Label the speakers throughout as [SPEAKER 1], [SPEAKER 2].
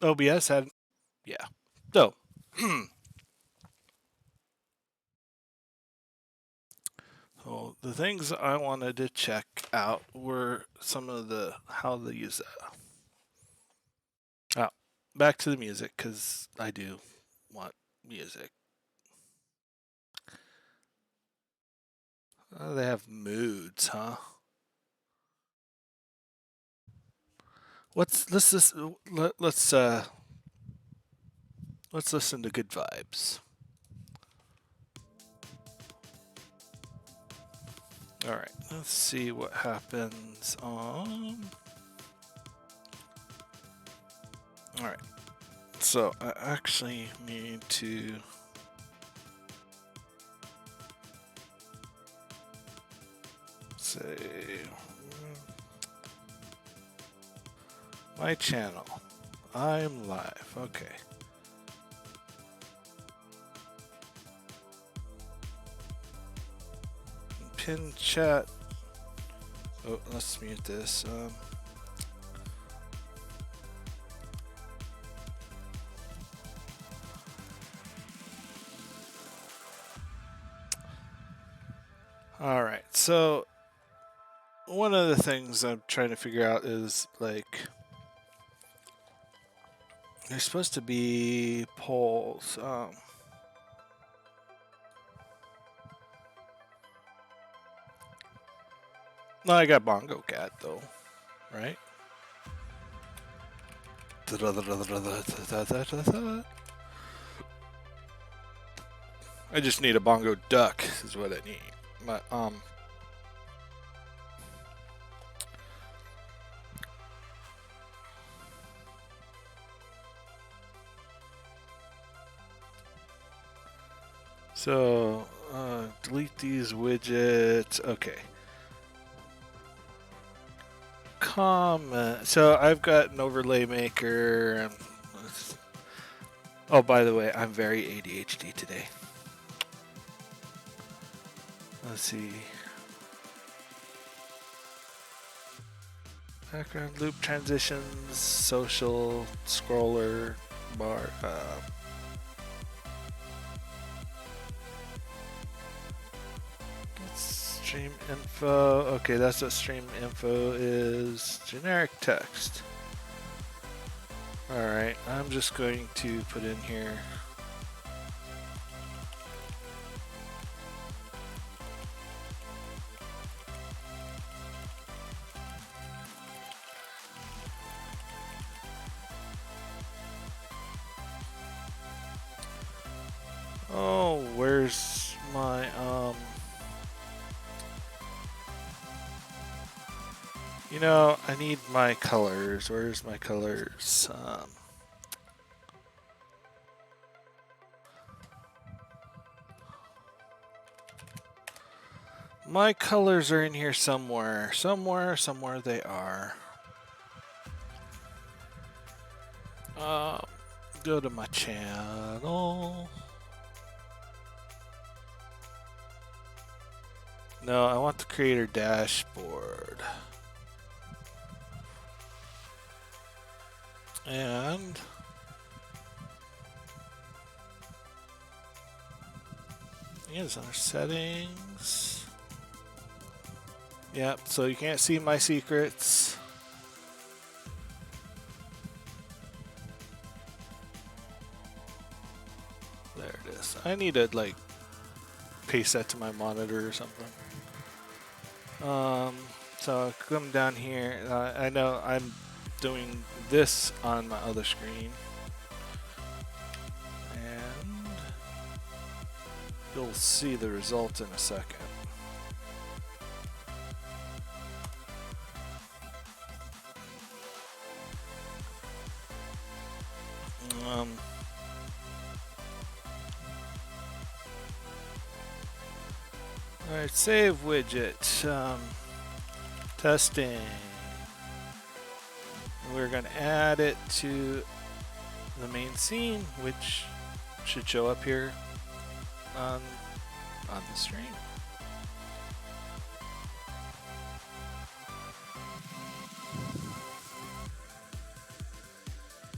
[SPEAKER 1] OBS had, yeah. So, so the things I wanted to check out were some of the how they use that. Oh, back to the music because I do want music. They have moods, huh? Let's listen to good vibes. All right, let's see what happens on. All right, so I actually need to. Say my channel. I'm live. Okay. Pin chat. Oh, let's mute this. All right. So one of the things I'm trying to figure out is like there's supposed to be polls. No, I got Bongo Cat though, right? I just need a Bongo Duck is what I need. But so delete these widgets. Okay. Comment. So I've got an overlay maker. Oh, by the way, I'm very ADHD today. Let's see. Background loop transitions, social scroller bar. Stream info. Okay, that's what stream info is. Generic text. Alright, I'm just going to put in here. Oh, where's my you know, I need my colors. Where's my colors? My colors are in here somewhere. Somewhere they are. Go to my channel. No, I want the creator dashboard. And yes, under settings. Yep, so you can't see my secrets. There it is. I need to like paste that to my monitor or something. So I come down here. I know I'm doing this on my other screen. And you'll see the result in a second. Alright, save widget. Testing. We're going to add it to the main scene, which should show up here on the stream.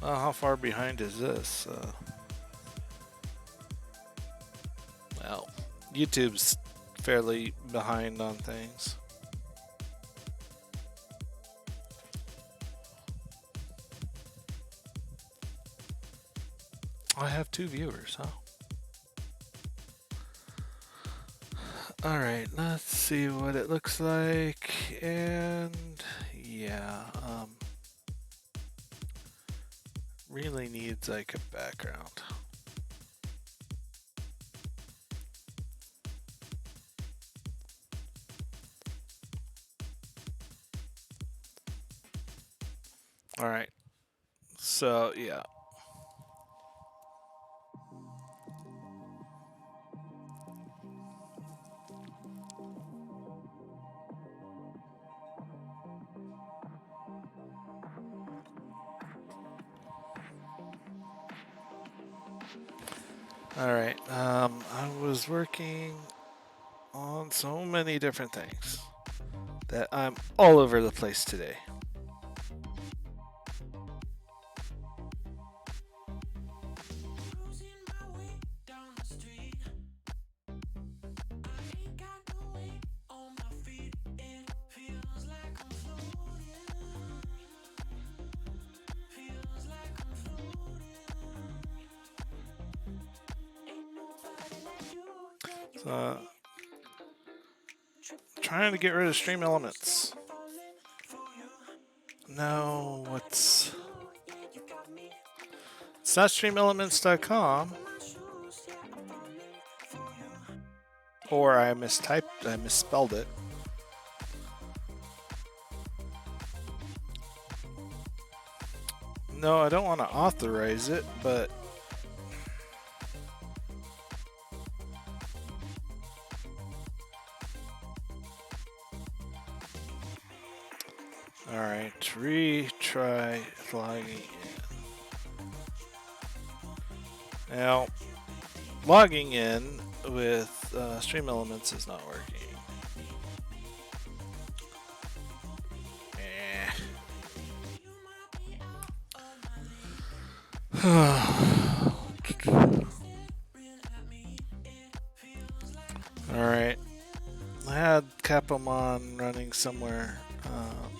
[SPEAKER 1] How far behind is this? Well, YouTube's fairly behind on things. I have 2 viewers, huh? Alright, let's see what it looks like. And yeah, really needs like a background. Alright, so yeah. Alright, I was working on so many different things that I'm all over the place today. So, trying to get rid of Stream Elements. No, it's not streamelements.com. Or I misspelled it. No, I don't want to authorize it, but alright, retry logging in. Now, logging in with Stream Elements is not working. Alright. I had Capomon running somewhere.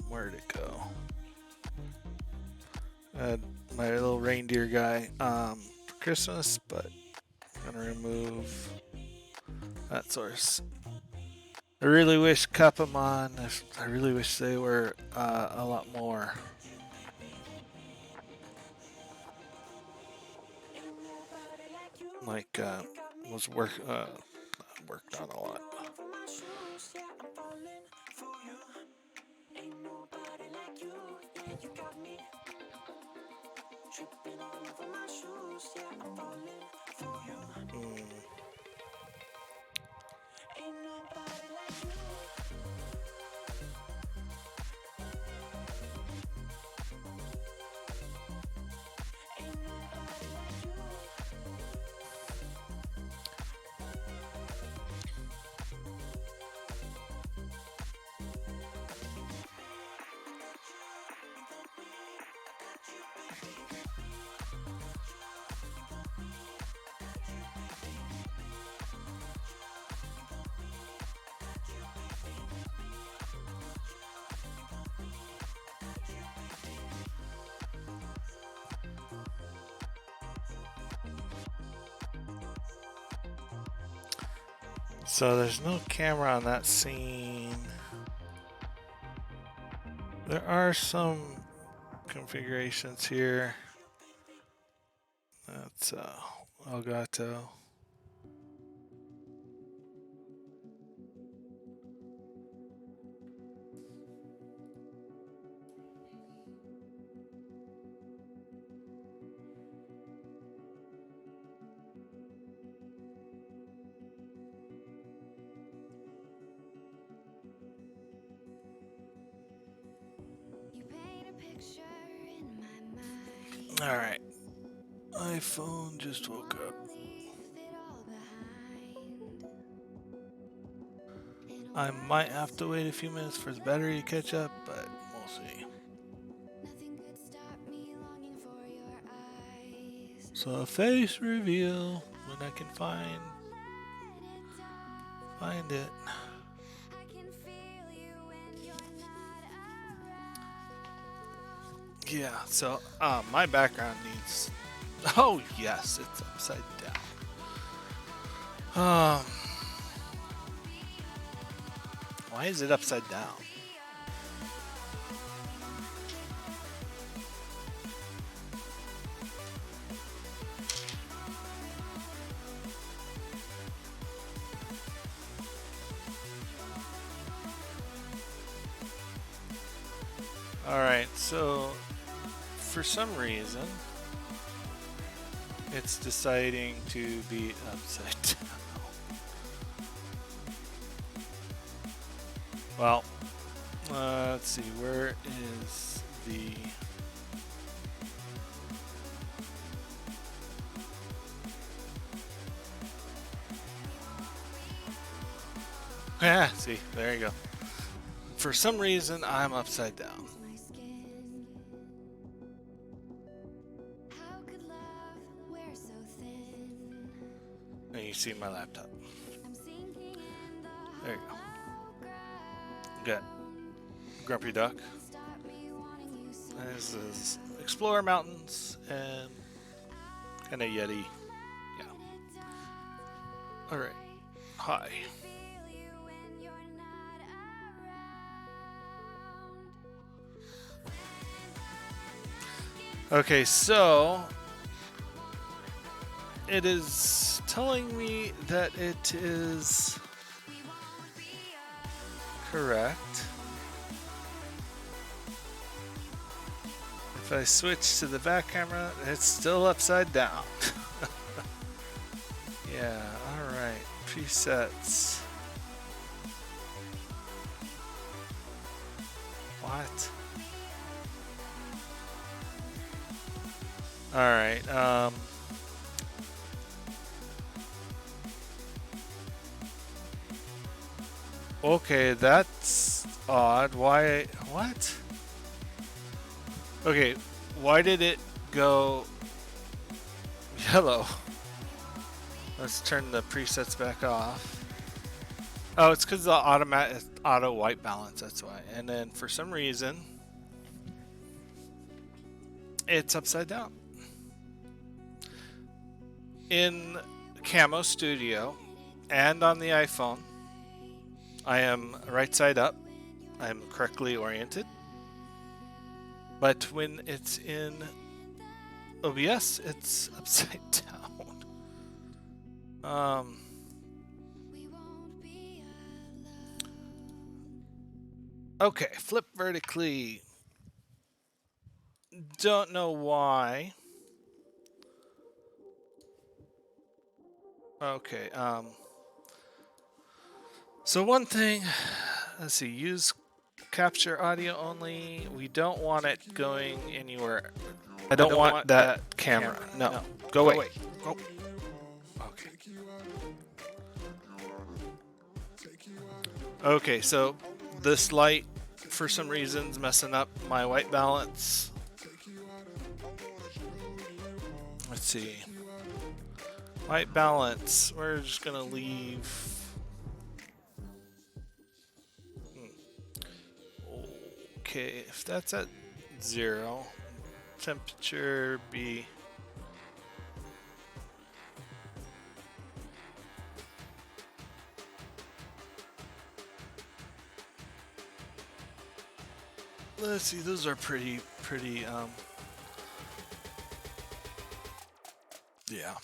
[SPEAKER 1] Where'd it go? I had my little reindeer guy for Christmas, but I'm gonna remove that source. I really wish Capomon, I really wish they were a lot more. Like, was worked on a lot. So there's no camera on that scene. There are some configurations here. That's Elgato. Alright. My phone just woke up. I might have to wait a few minutes for the battery to catch up, but we'll see. So a face reveal when I can find it. Yeah, so my background needs. Oh yes, it's upside down. Why is it upside down? Alright, so for some reason it's deciding to be upside down. Well, let's see, where is the... Yeah, see, there you go. For some reason, I'm upside down. And you see my laptop. There you go. Got Grumpy Duck. This is Explore Mountains and kind of Yeti. Yeah. Alright. Hi. Okay, so it is telling me that it is correct. If I switch to the back camera, it's still upside down. Yeah, alright. Presets. What? Alright, okay, that's odd. Why? What? Okay, why did it go yellow? Let's turn the presets back off. Oh, it's because the auto white balance, that's why. And then for some reason, it's upside down. In Camo Studio and on the iPhone, I am right side up. I am correctly oriented. But when it's in OBS, it's upside down. Okay, flip vertically. Don't know why. Okay, so one thing, let's see, use capture audio only. We don't want it going anywhere. I don't want that camera. No. Go away. Go. Okay. Okay, so this light, for some reason, is messing up my white balance. Let's see. White balance. We're just gonna leave. Okay, if that's at 0, temperature be. Let's see, those are pretty, yeah.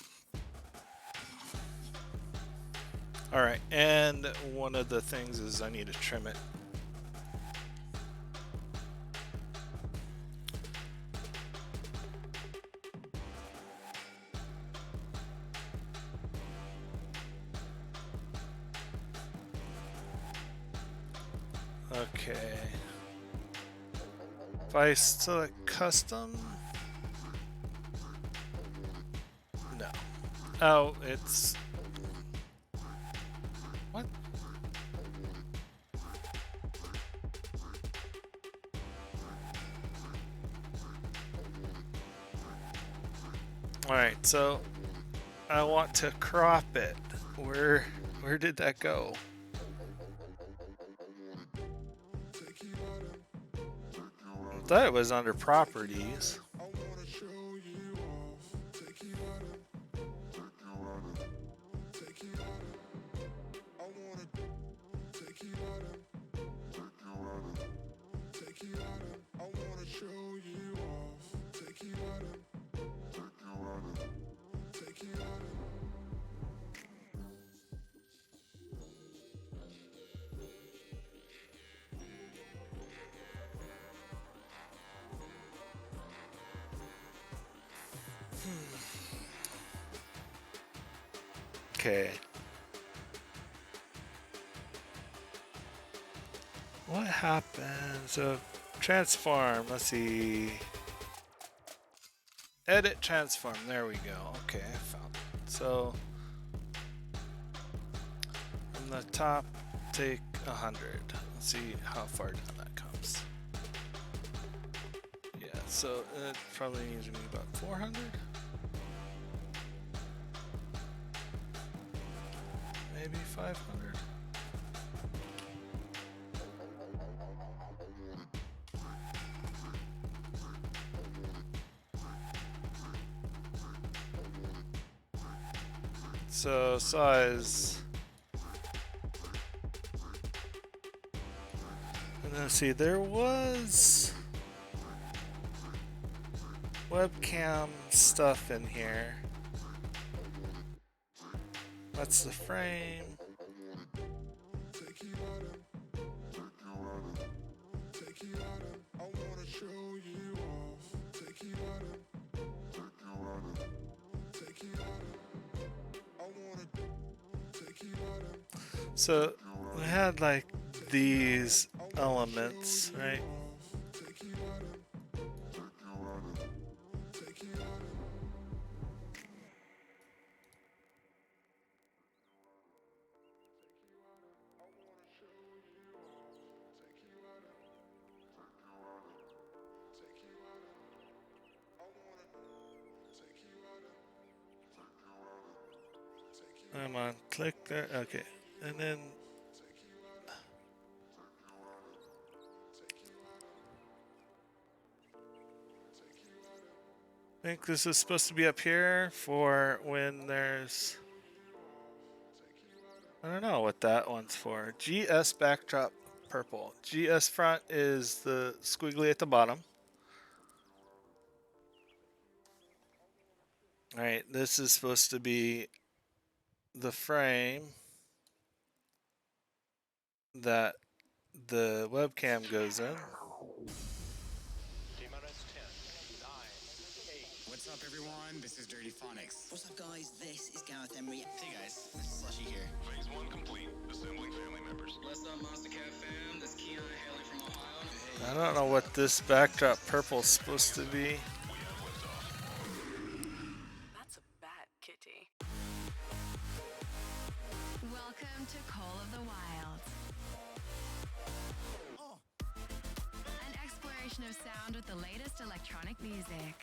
[SPEAKER 1] Alright, and one of the things is I need to trim it. Okay. If I select custom, no. Oh, it's what? Alright, so I want to crop it. Where did that go? I thought it was under properties. Okay. What happened? So, transform. Let's see. Edit transform. There we go. Okay, I found it. So, from the top, take 100. Let's see how far down that comes. Yeah, so it probably needs to be about 400. Maybe 500. So size. And then see, there was webcam stuff in here. That's the frame. So we had like these elements, right? Come on, click there. Okay, and then I think this is supposed to be up here for when there's, I don't know what that one's for. GS backdrop purple. GS front is the squiggly at the bottom. Alright, this is supposed to be the frame that the webcam goes in.
[SPEAKER 2] What's up, everyone? This is Dirty Phonics.
[SPEAKER 3] What's up, guys? This is Gareth Emery.
[SPEAKER 2] Hey, guys. This is Slushy here.
[SPEAKER 4] Phase 1 complete. Assembling family members.
[SPEAKER 3] What's up, Monster Cat fam? This is Keon Haley from Ohio.
[SPEAKER 1] I don't know what this backdrop purple is supposed to be.
[SPEAKER 5] That's a bad kitty.
[SPEAKER 6] Welcome to Call of the Wild. An exploration of sound with the latest electronic music.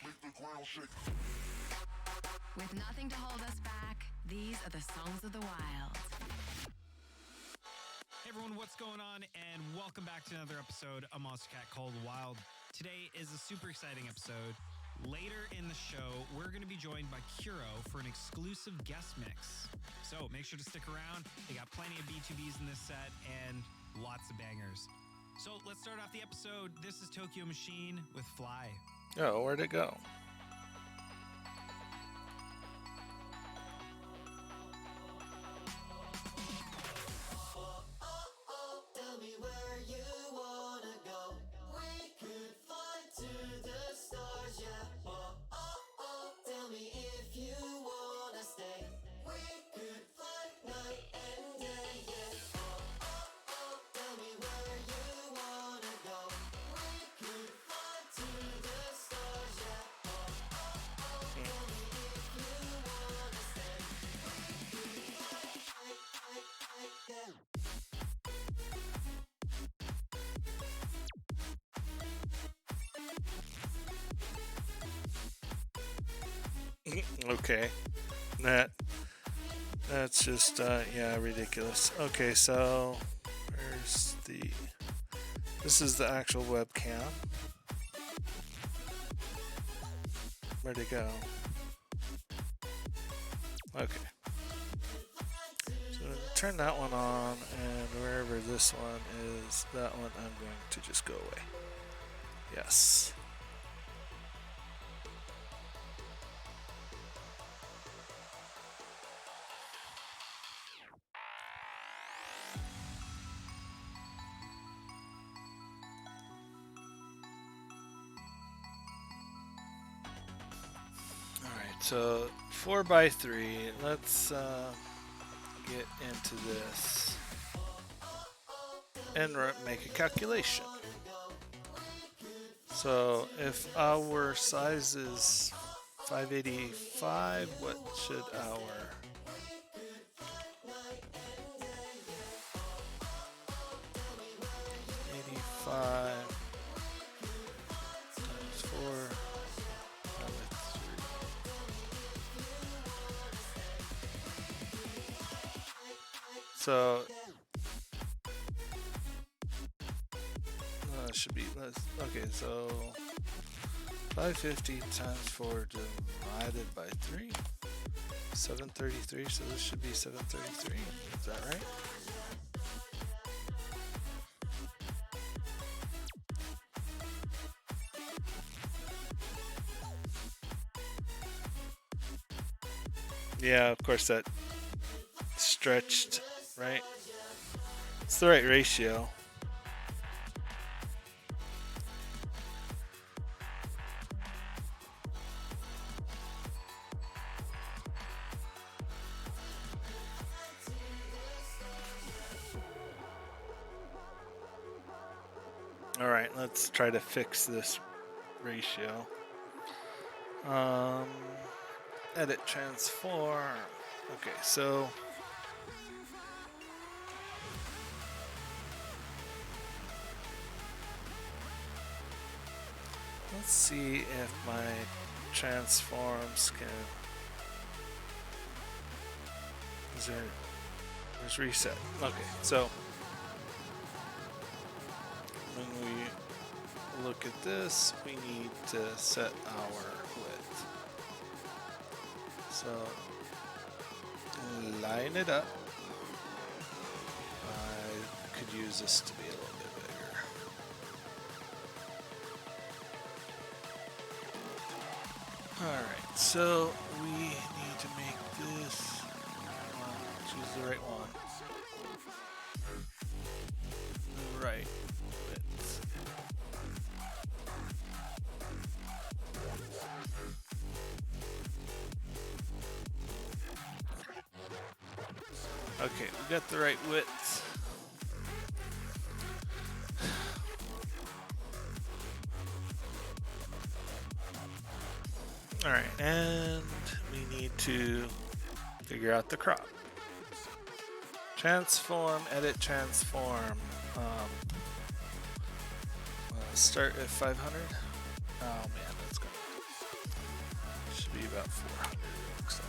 [SPEAKER 6] With nothing to hold us back, these are the songs of the wild.
[SPEAKER 7] Hey everyone, what's going on? And welcome back to another episode of Monster Cat Call of the Wild. Today is a super exciting episode. Later in the show, we're going to be joined by Kuro for an exclusive guest mix. So make sure to stick around. They got plenty of B2Bs in this set and lots of bangers. So let's start off the episode. This is Tokyo Machine with Fly.
[SPEAKER 1] Oh, where'd it go? Okay. That's just yeah, ridiculous. Okay, so where's the this is the actual webcam. Where'd it go? Okay. So turn that one on, and wherever this one is, that one I'm going to just go away. Yes. Alright, so 4x3. Let's get into this and make a calculation. So if our size is 585, what should our 85 times 4 times 3. So should be okay, so 550 times 4 divided by 3, 733, so this should be 733, is that right? Yeah, of course that stretched, right? It's the right ratio. All right, let's try to fix this ratio. Edit transform. Okay, so let's see if my transforms can. There's reset. Okay, so when we look at this, we need to set our width. So line it up. I could use this to be a little bit bigger. Alright, so we need to make this, choose the right one. The right width. Okay, we got the right width. Alright, and we need to figure out the crop. Transform, edit, transform. Start at 500. Oh man, that's good. Should be about 400, looks like.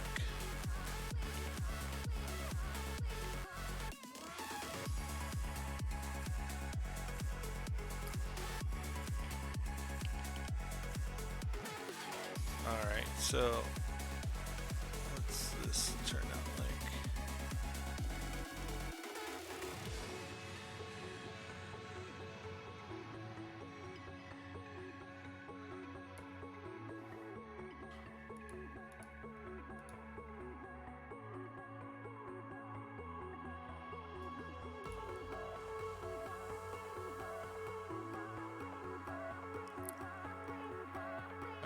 [SPEAKER 1] Alright, so what's this turn out like?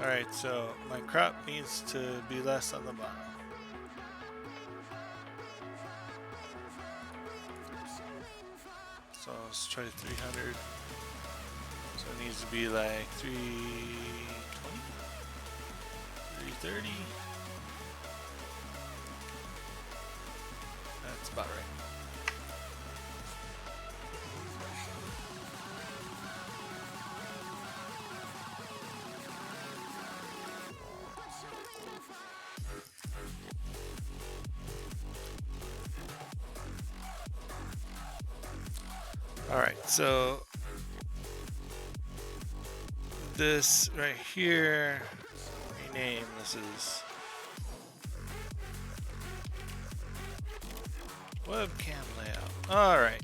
[SPEAKER 1] Alright, so my crop needs to be less on the bottom. So let's try 300. So it needs to be like 320, 330. That's about right. All right, so this right here, rename. This is webcam layout. All right.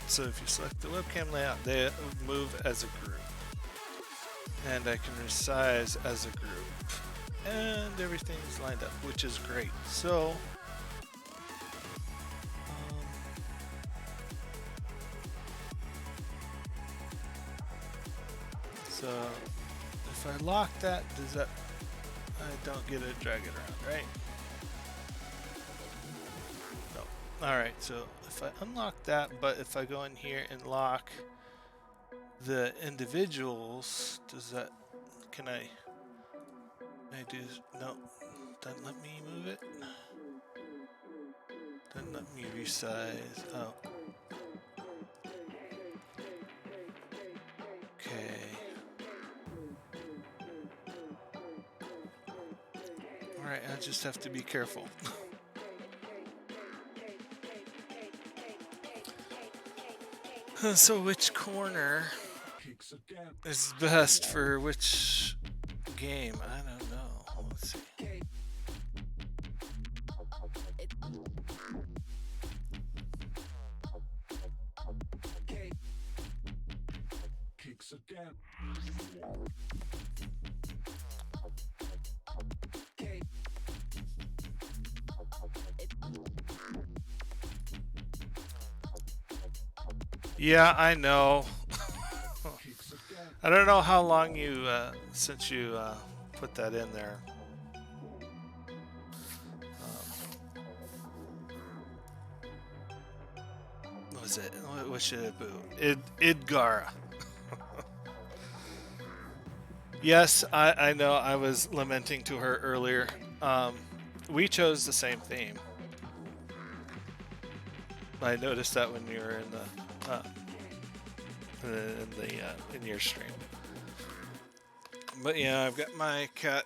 [SPEAKER 1] So if you select the webcam layout, they move as a group. And I can resize as a group. And everything's lined up, which is great. So, if I lock that, does that, I don't get to drag it around, right? No. Alright, so if I unlock that, but if I go in here and lock the individuals, does that, can I do, no, doesn't let me move it. Doesn't let me resize, oh. Okay. Alright, I just have to be careful. So which corner is best for which game? I don't know. Let's see. Yeah, I know. I don't know how long you since you put that in there. What was it? What should it be? Idgara. Yes, I know. I was lamenting to her earlier. We chose the same theme. I noticed that when you were in the in your stream. But yeah, I've got my cat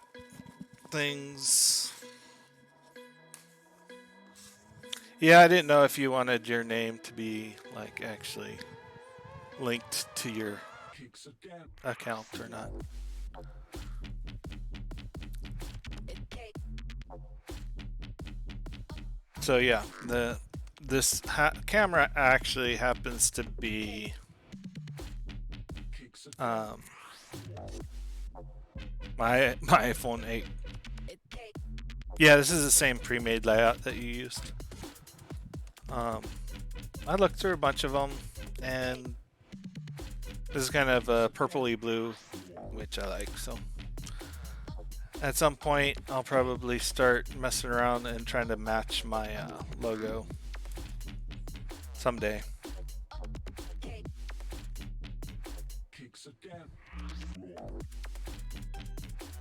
[SPEAKER 1] things. Yeah, I didn't know if you wanted your name to be like actually linked to your account or not. So yeah, this camera actually happens to be my iPhone 8. Yeah, this is the same pre-made layout that you used. I looked through a bunch of them, and this is kind of a purpley blue, which I like. So at some point, I'll probably start messing around and trying to match my logo someday.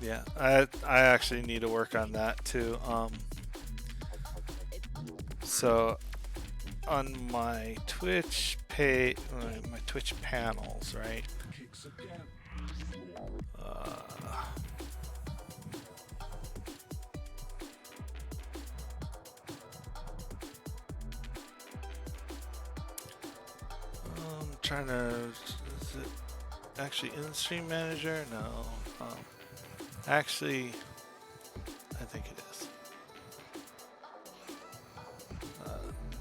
[SPEAKER 1] Yeah, I actually need to work on that too. So on my Twitch page, my Twitch panels, right? I'm trying to. Is it actually in the stream manager? No. Actually, I think it is.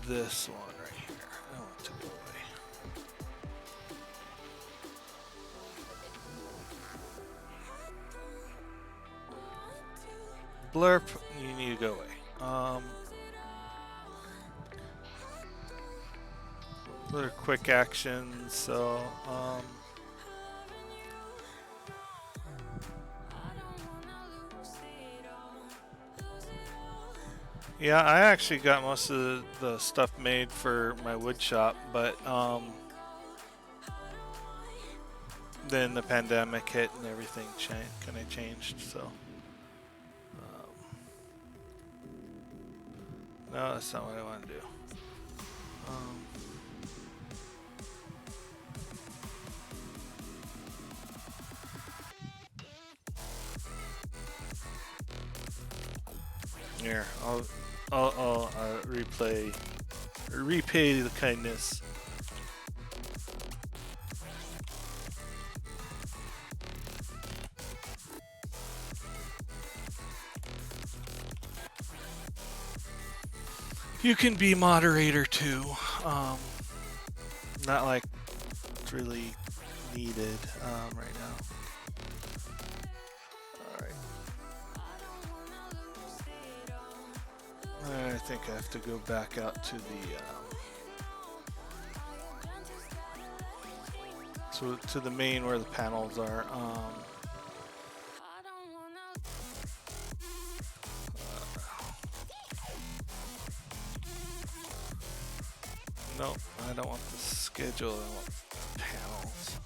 [SPEAKER 1] This one right here. I want to go away. Blurp, you need to go away. Other quick actions, so yeah, I actually got most of the stuff made for my wood shop, but then the pandemic hit and everything kind of changed, so no, that's not what I want to do. Here, I'll repay the kindness. You can be moderator too. Not like it's really needed right now. Alright. I think I have to go back out to the main where the panels are. No, I don't want the schedule, I want the panels.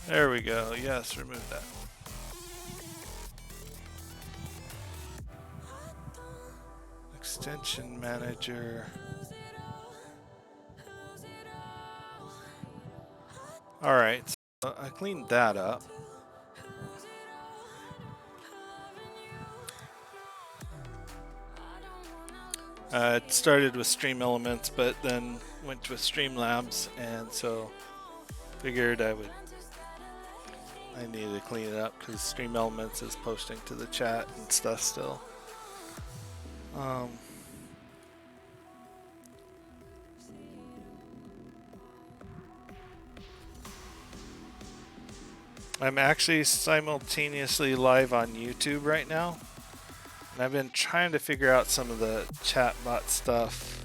[SPEAKER 1] There we go, yes, remove that. Extension manager. Alright, so I cleaned that up. It started with Stream Elements, but then went to Streamlabs, and so figured I needed to clean it up because Stream Elements is posting to the chat and stuff still. I'm actually simultaneously live on YouTube right now, and I've been trying to figure out some of the chatbot stuff.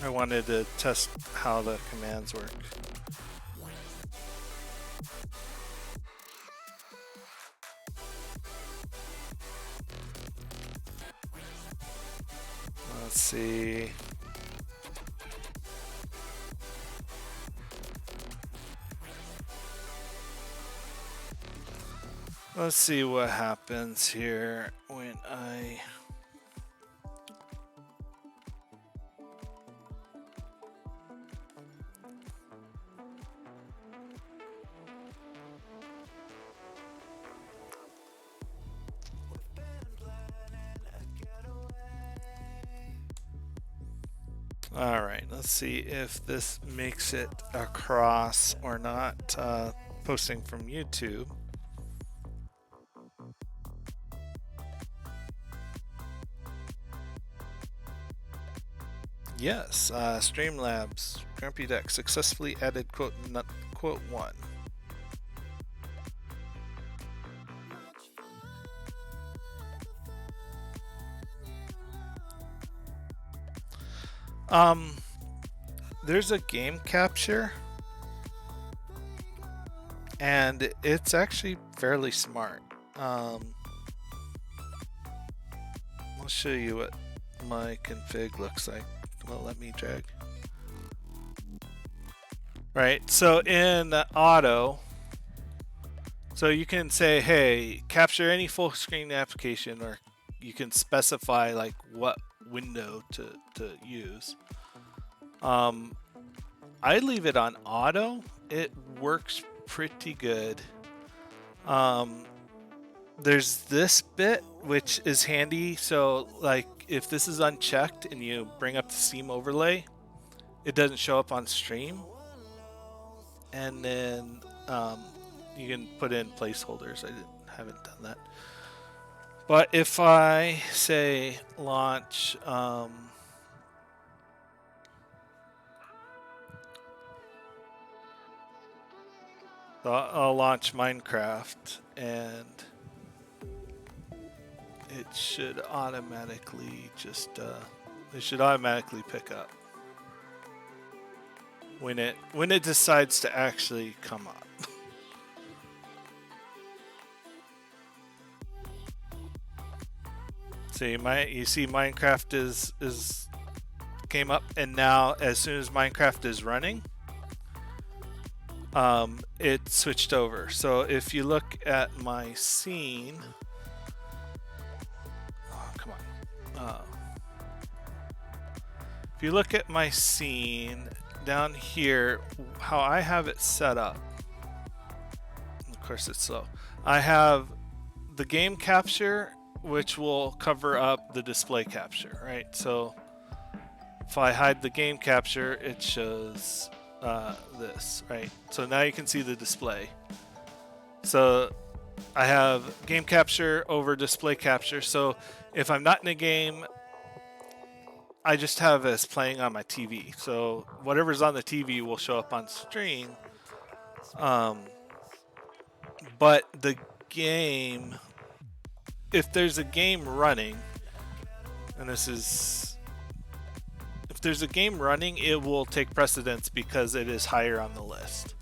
[SPEAKER 1] I wanted to test how the commands work. Let's see. Let's see what happens here when I... Alright, let's see if this makes it across or not. Posting from YouTube. Yes, Streamlabs, Grumpy Duck successfully added quote 1. There's a game capture, and it's actually fairly smart. I'll show you what my config looks like. Well, let me drag. Right, so in auto, so you can say, hey, capture any full screen application, or you can specify like what window to use. I leave it on auto. It works pretty good. There's this bit which is handy, so like if this is unchecked and you bring up the Steam overlay, it doesn't show up on stream, and then you can put in placeholders. Haven't done that, but if I say launch I'll launch Minecraft, and it should automatically just it should automatically pick up when it decides to actually come up. So you see Minecraft is came up, and now as soon as Minecraft is running, it switched over. So if you look at my scene, oh, come on. If you look at my scene down here, how I have it set up, of course it's slow. I have the game capture, which will cover up the display capture, right? So if I hide the game capture, it shows this, right? So now you can see the display. So I have game capture over display capture. So if I'm not in a game, I just have this playing on my TV. So whatever's on the TV will show up on screen. But the game, if there's a game running, and this is, if there's a game running, it will take precedence because it is higher on the list.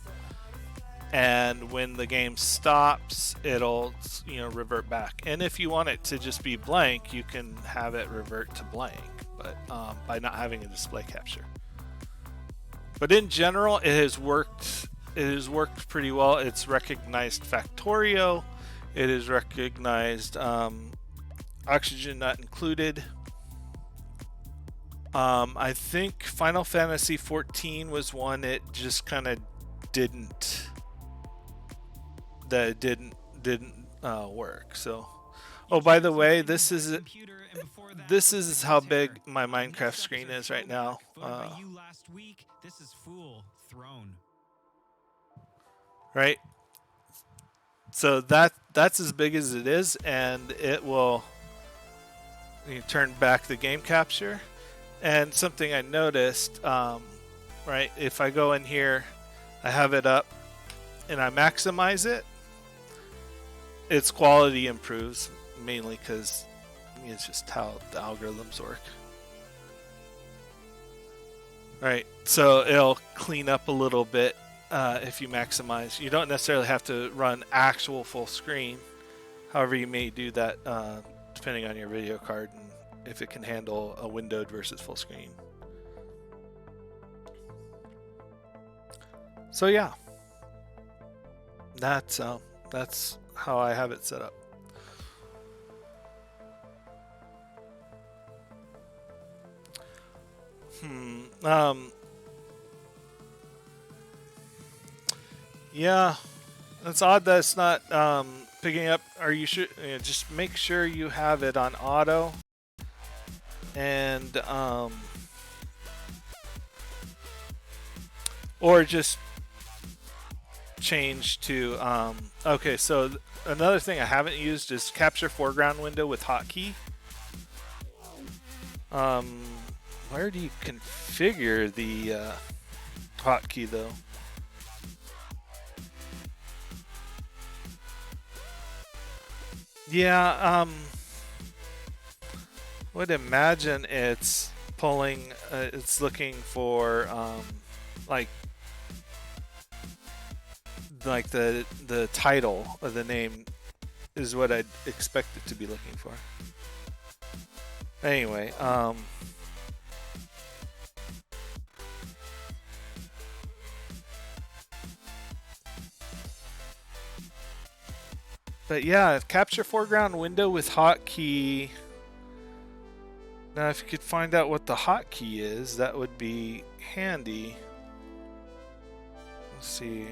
[SPEAKER 1] And when the game stops, it'll, revert back. And if you want it to just be blank, you can have it revert to blank, but by not having a display capture. But in general, it has worked. It has worked pretty well. It's recognized Factorio. It is recognized Oxygen Not Included. I think Final Fantasy 14 was one it just kind of didn't work. So, oh, by the way, this is how big my Minecraft screen is right now.
[SPEAKER 7] This is Fool Throne.
[SPEAKER 1] Right. So that's as big as it is, and it will turn back the game capture. And something I noticed, right? If I go in here, I have it up, and I maximize it. Its quality improves, mainly because it's just how the algorithms work. Right, so it'll clean up a little bit if you maximize. You don't necessarily have to run actual full screen. However, you may do that depending on your video card and if it can handle a windowed versus full screen. So yeah, that's how I have it set up. Yeah, it's odd that it's not picking up. Are you sure? Just make sure you have it on auto, and or just change to okay. So another thing I haven't used is capture foreground window with hotkey. Where do you configure the hotkey though? Yeah, would imagine it's pulling. It's looking for like the title of the name is what I'd expect it to be looking for. Anyway, but yeah, capture foreground window with hotkey. Now, if you could find out what the hotkey is, that would be handy. Let's see.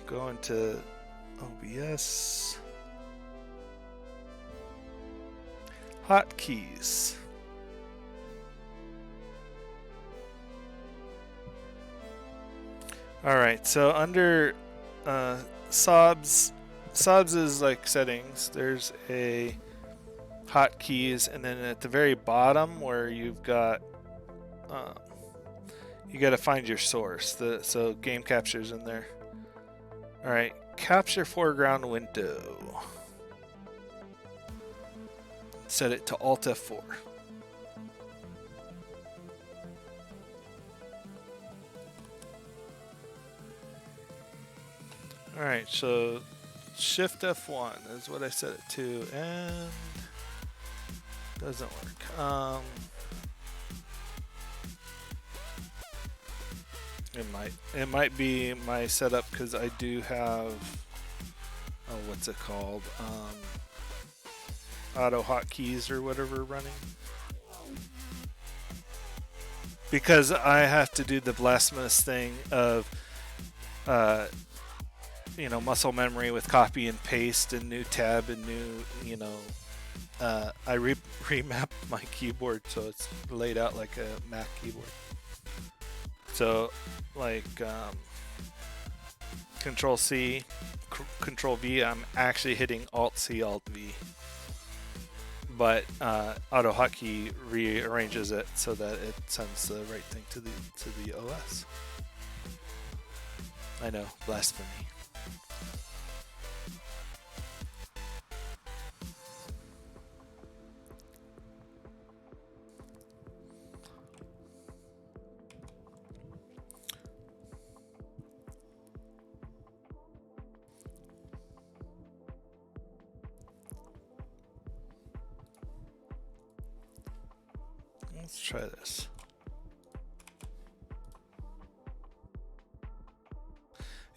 [SPEAKER 1] Go into OBS. Hotkeys. All right. So under Sobs is like settings. There's a hotkeys, and then at the very bottom where you've got you got to find your source. So game capture's in there. All right, capture foreground window. Set it to Alt F4. All right, so Shift F1 is what I set it to, and doesn't work. It might be my setup because I do have what's it called? Auto hotkeys or whatever running. Because I have to do the blasphemous thing of muscle memory with copy and paste and new tab and new, I remapped my keyboard so it's laid out like a Mac keyboard. So, like, Control C, Control V, I'm actually hitting Alt C, Alt V. But Auto Hotkey rearranges it so that it sends the right thing to the OS. I know, blasphemy. Let's try this.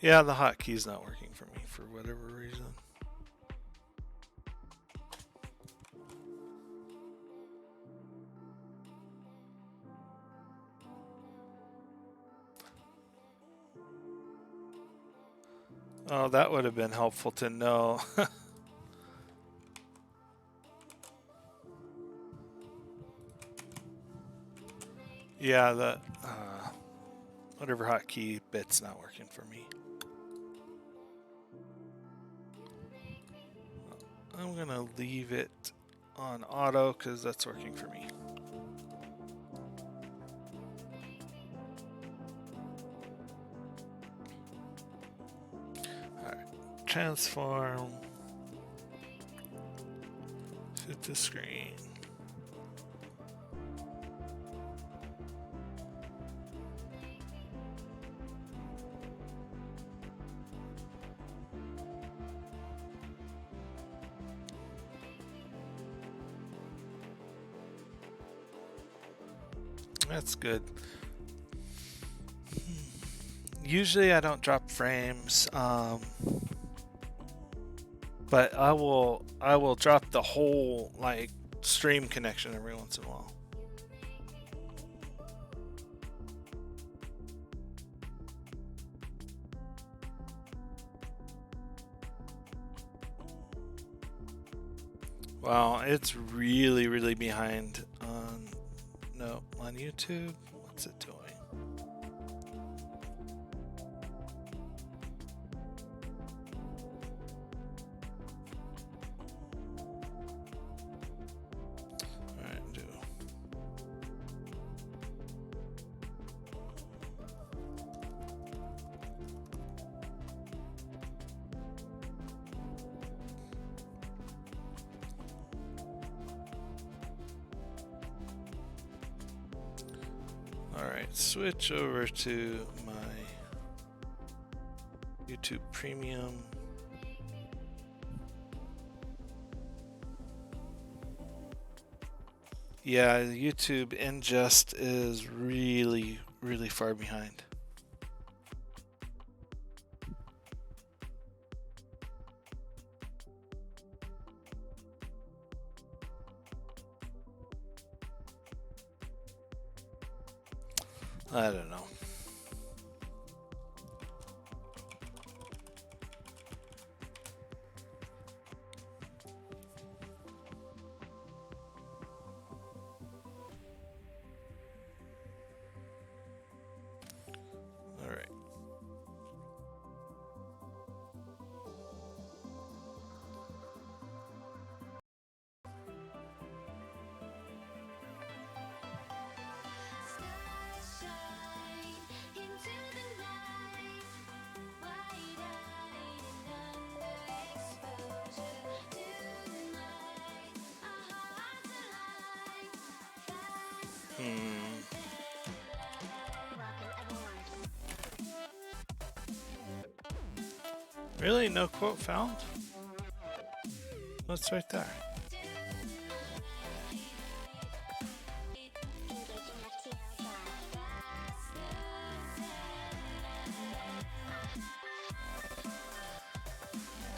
[SPEAKER 1] Yeah, the hotkey's not working for me for whatever reason. Oh, that would have been helpful to know. Yeah, the whatever hotkey bit's not working for me. I'm gonna leave it on auto because that's working for me. All right, transform, fit the screen. That's good. Usually I don't drop frames, but I will drop the whole like stream connection every once in a while. Wow, it's really behind on YouTube. What's it doing? All right, do. Alright, switch over to my YouTube Premium. Yeah, YouTube ingest is really far behind. I don't know. All right. Really? No quote found? What's right there?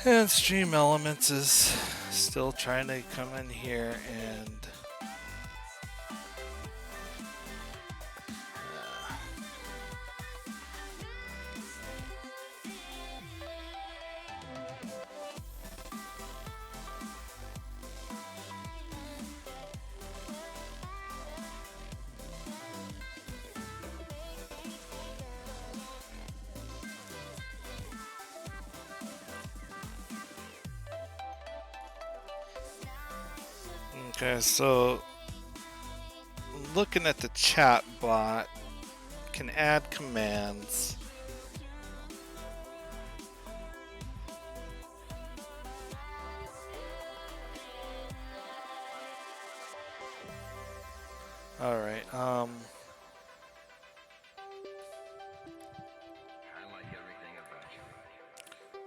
[SPEAKER 1] And Stream Elements is still trying to come in here and okay, so looking at the chat bot, can add commands. All right.
[SPEAKER 4] I like everything about you.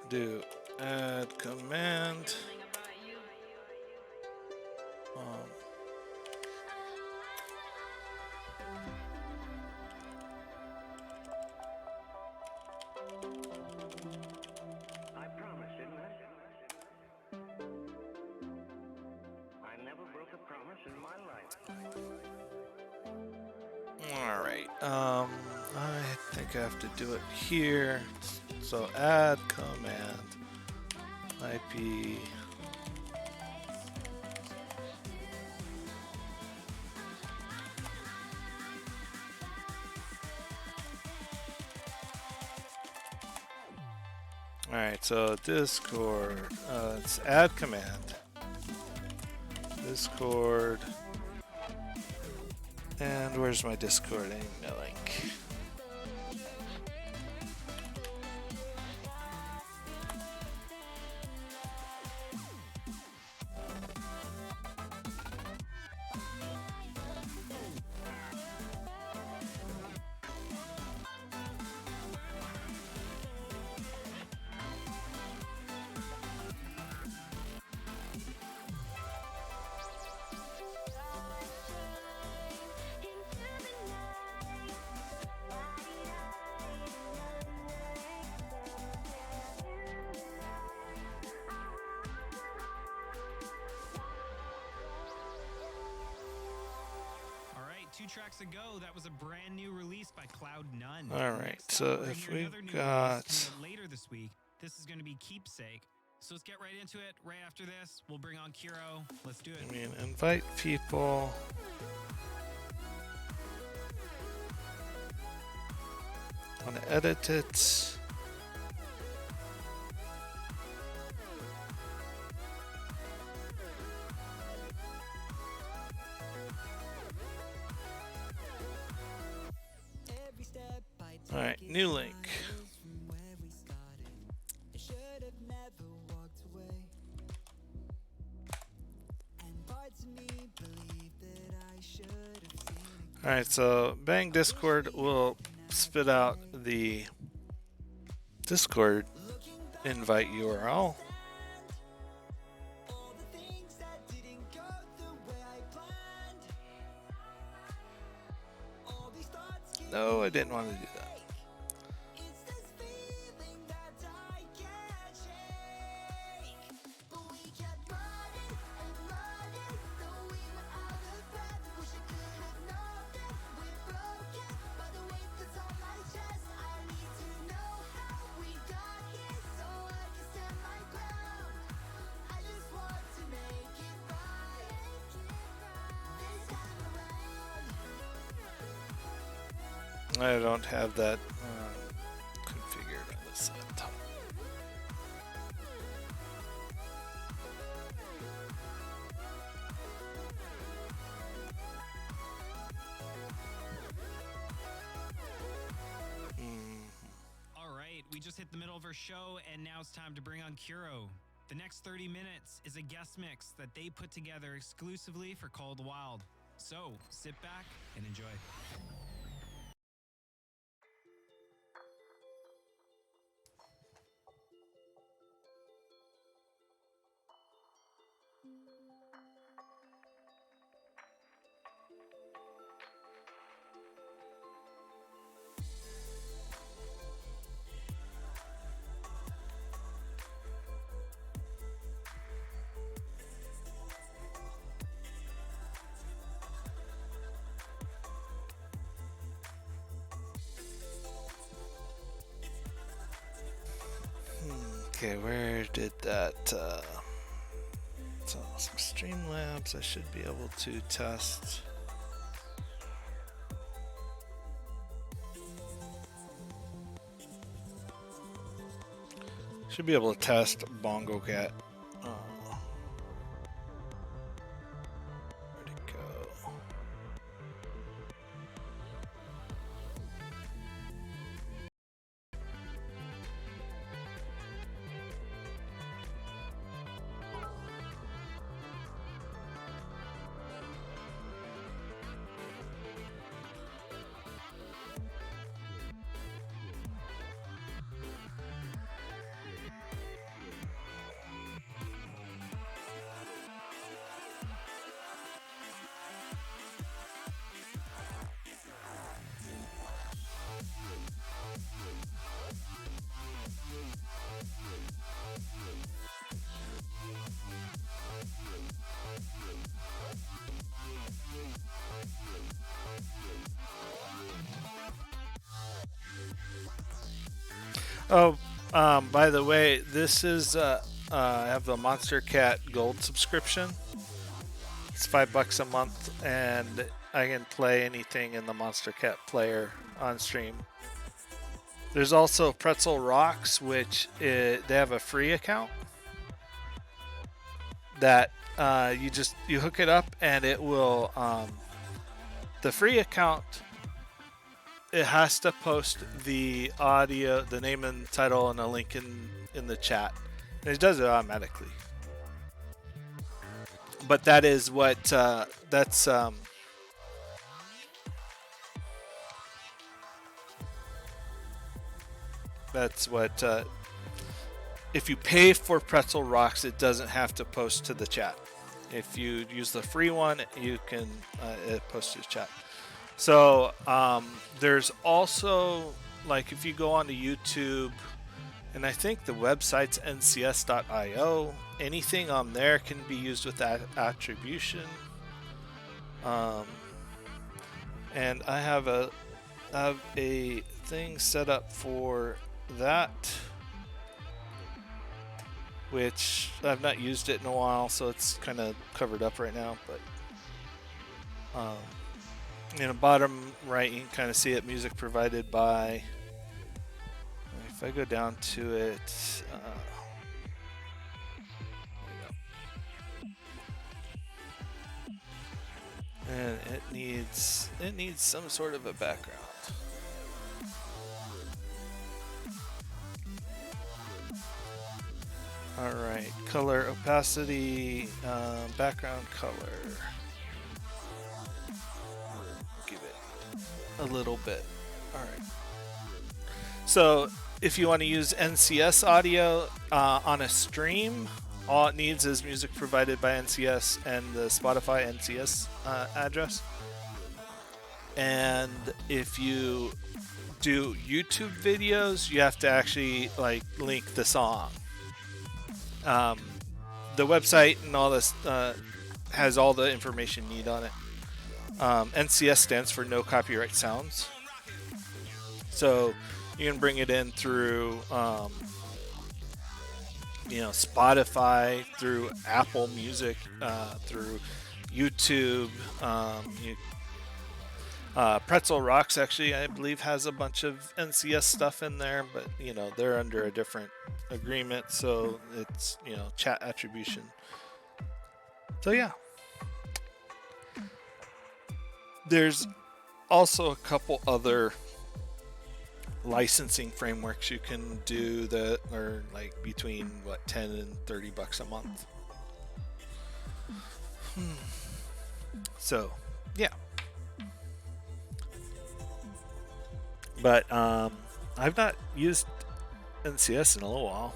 [SPEAKER 1] Do add command.
[SPEAKER 8] I promised, didn't I? I never broke a promise in my life.
[SPEAKER 1] All right. I think I have to do it here. So add command IP. All right. So Discord. Let's add command. Discord. And where's my Discord email link?
[SPEAKER 7] All right, 2 tracks ago, that was a brand new release by Cloud None.
[SPEAKER 1] All right,
[SPEAKER 7] Next
[SPEAKER 1] so
[SPEAKER 7] up, we're
[SPEAKER 1] if
[SPEAKER 7] gonna hear
[SPEAKER 1] we've
[SPEAKER 7] another new
[SPEAKER 1] got-
[SPEAKER 7] release coming out later this week, this is going to be Keepsake. So let's get right into it. Right after this, we'll bring on Kiro. Let's do it.
[SPEAKER 1] I mean, invite people. Want to edit it. All right, new link. All right, so Bang Discord will spit out the Discord invite URL. No, I didn't want to do that. I don't have that configured on this laptop.
[SPEAKER 7] All right, we just hit the middle of our show, and now it's time to bring on Kuro. The next 30 minutes is a guest mix that they put together exclusively for Cold Wild. So sit back and enjoy.
[SPEAKER 1] Okay, where did that? So some Streamlabs. I should be able to test. Should be able to test Bongo Cat. Where'd it go? Oh, by the way, this is I have the Monster Cat Gold subscription. It's $5 a month, and I can play anything in the Monster Cat player on stream. There's also Pretzel Rocks, which they have a free account that you hook it up, and it will the free account. It has to post the audio, the name and title, and a link in the chat, and it does it automatically. But that is what that's what if you pay for Pretzel Rocks, it doesn't have to post to the chat. If you use the free one, you can post to the chat. So there's also, like, if you go onto YouTube, and I think the website's ncs.io, anything on there can be used with that attribution. And I have a thing set up for that, which I've not used it in a while, so it's kind of covered up right now. But in the bottom right, you can kind of see it, music provided by. If I go down to it, and it needs some sort of a background. All right, color opacity, background color. Give it a little bit. All right. So if you want to use NCS audio on a stream, all it needs is music provided by NCS and the Spotify NCS address. And if you do YouTube videos, you have to actually like link the song. The website and all this has all the information you need on it. NCS stands for No Copyright Sounds. So you can bring it in through, Spotify, through Apple Music, through YouTube. Pretzel Rocks actually, I believe, has a bunch of NCS stuff in there, but they're under a different agreement, so it's chat attribution. So yeah, there's also a couple other licensing frameworks you can do that are like between $10 and $30 a month. So yeah, but I've not used NCS in a little while.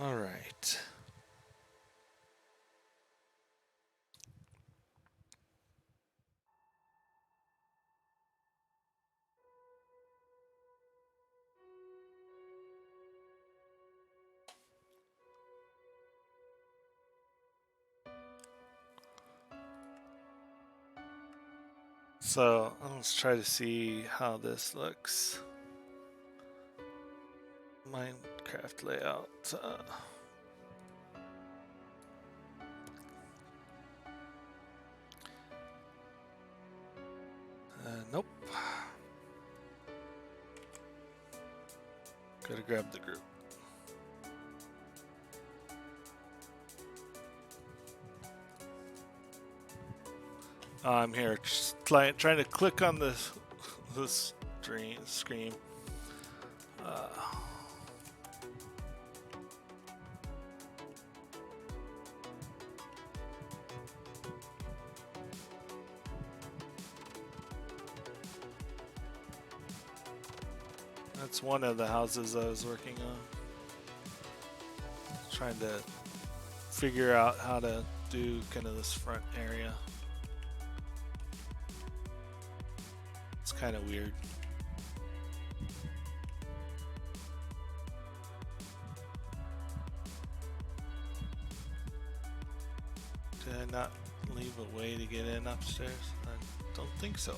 [SPEAKER 1] All right. So let's try to see how this looks. Minecraft layout. Nope. Gotta grab the group. I'm here just trying to click on this screen. That's one of the houses I was working on. Trying to figure out how to do kind of this front area. It's kind of weird. Did I not leave a way to get in upstairs? I don't think so.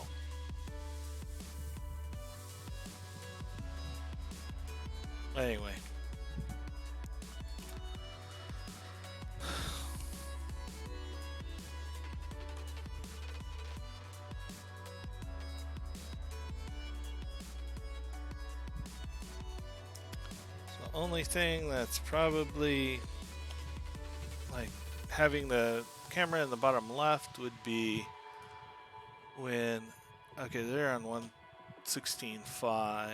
[SPEAKER 1] Anyway. So only thing that's probably like having the camera in the bottom left would be when, okay, they're on 116.5.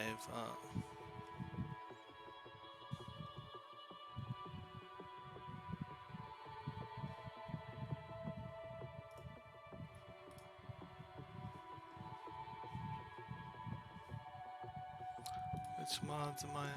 [SPEAKER 1] Which mods am I in?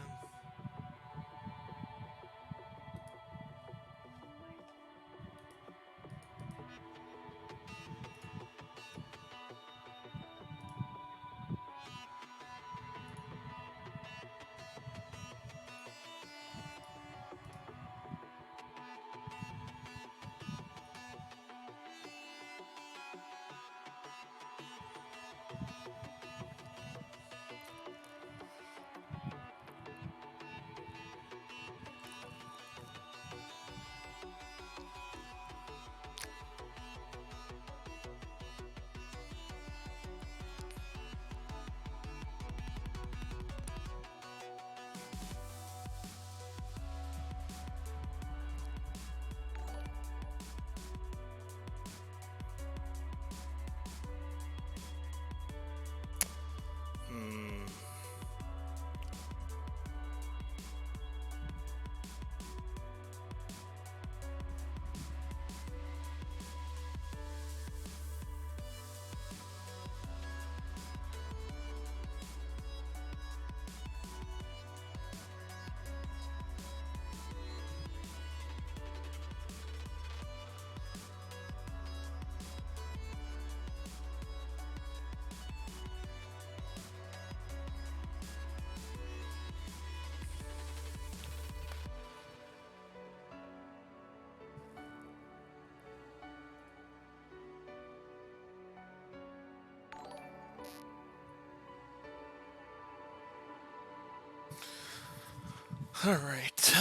[SPEAKER 1] All right.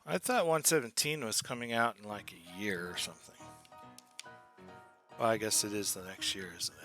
[SPEAKER 1] I thought 117 was coming out in like a year or something. Well, I guess it is the next year, isn't it?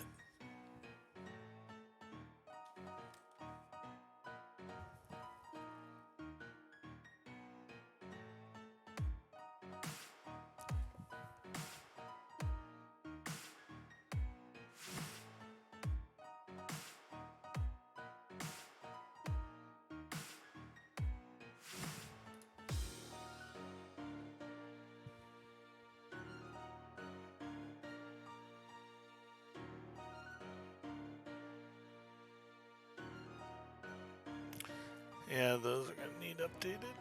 [SPEAKER 1] Yeah, those are going to need updated.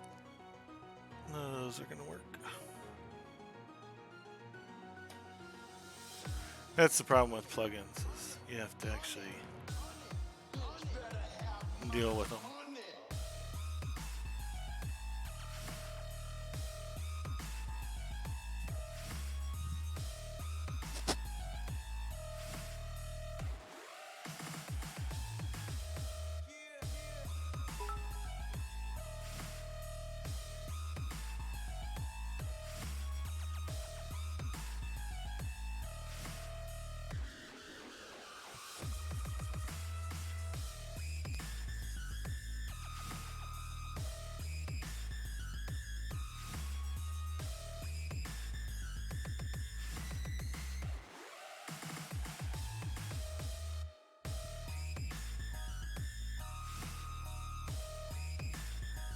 [SPEAKER 1] None of those are going to work. That's the problem with plugins, is you have to actually deal with them.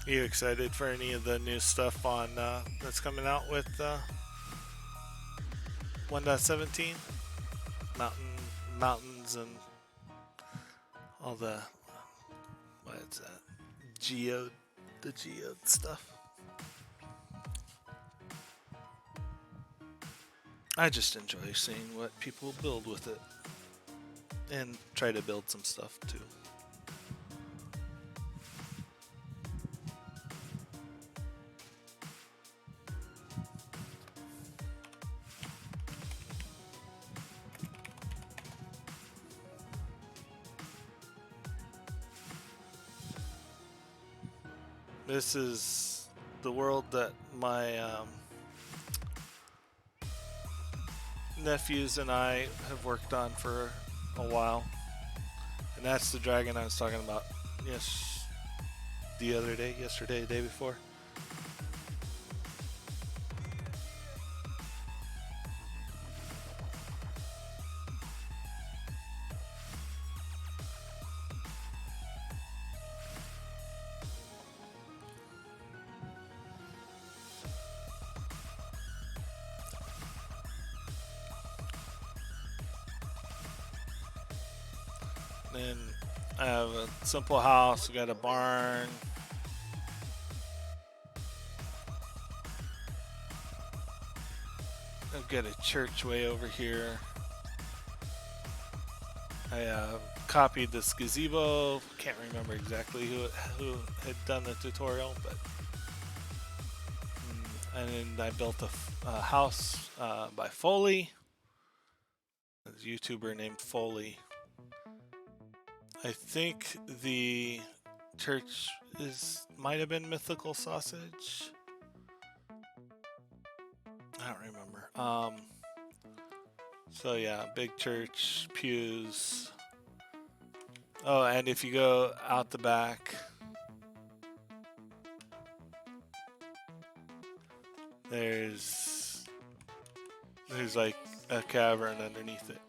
[SPEAKER 1] Are you excited for any of the new stuff on that's coming out with 1.17? Mountains and all the what's that? The geode stuff. I just enjoy seeing what people build with it and try to build some stuff too. This is the world that my nephews and I have worked on for a while, and that's the dragon I was talking about. Yesterday, the day before. Then I have a simple house. We got a barn. I've got a church way over here. I copied this gazebo. Can't remember exactly who had done the tutorial, but and then I built a house by Foley. There's a YouTuber named Foley. I think the church might have been Mythical Sausage. I don't remember. So yeah, big church, pews. Oh, and if you go out the back, there's like a cavern underneath it.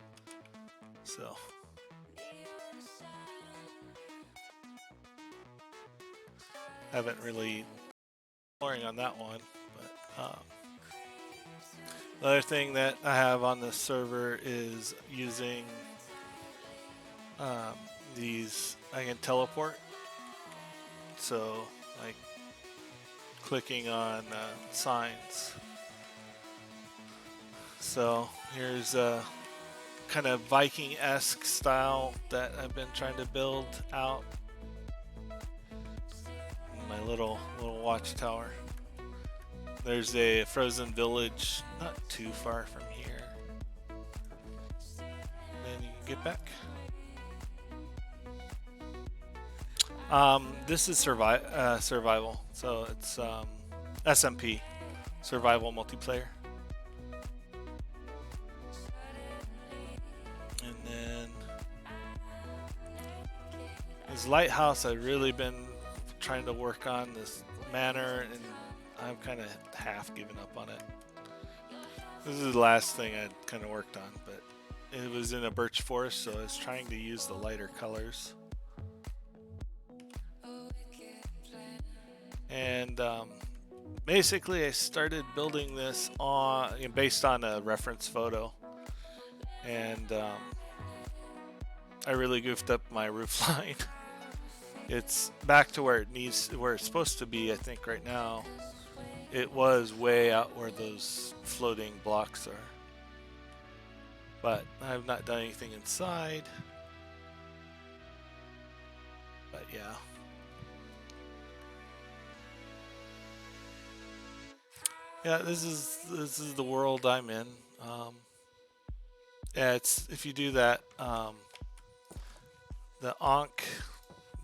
[SPEAKER 1] So haven't really exploring on that one, but the other thing that I have on this server is using these. I can teleport, so like clicking on signs. So here's a kind of Viking-esque style that I've been trying to build out. My little watchtower. There's a frozen village not too far from here. Then you can get back. This is survival, so it's SMP, survival multiplayer. And then this lighthouse I've really been trying to work on this manor, and I've kind of half given up on it. This is the last thing I kind of worked on, but it was in a birch forest, so I was trying to use the lighter colors. And basically I started building this based on a reference photo, and I really goofed up my roof line. It's back to where it's supposed to be, I think, right now. It was way out where those floating blocks are. But I've not done anything inside. But yeah. Yeah, this is the world I'm in. Yeah, if you do that,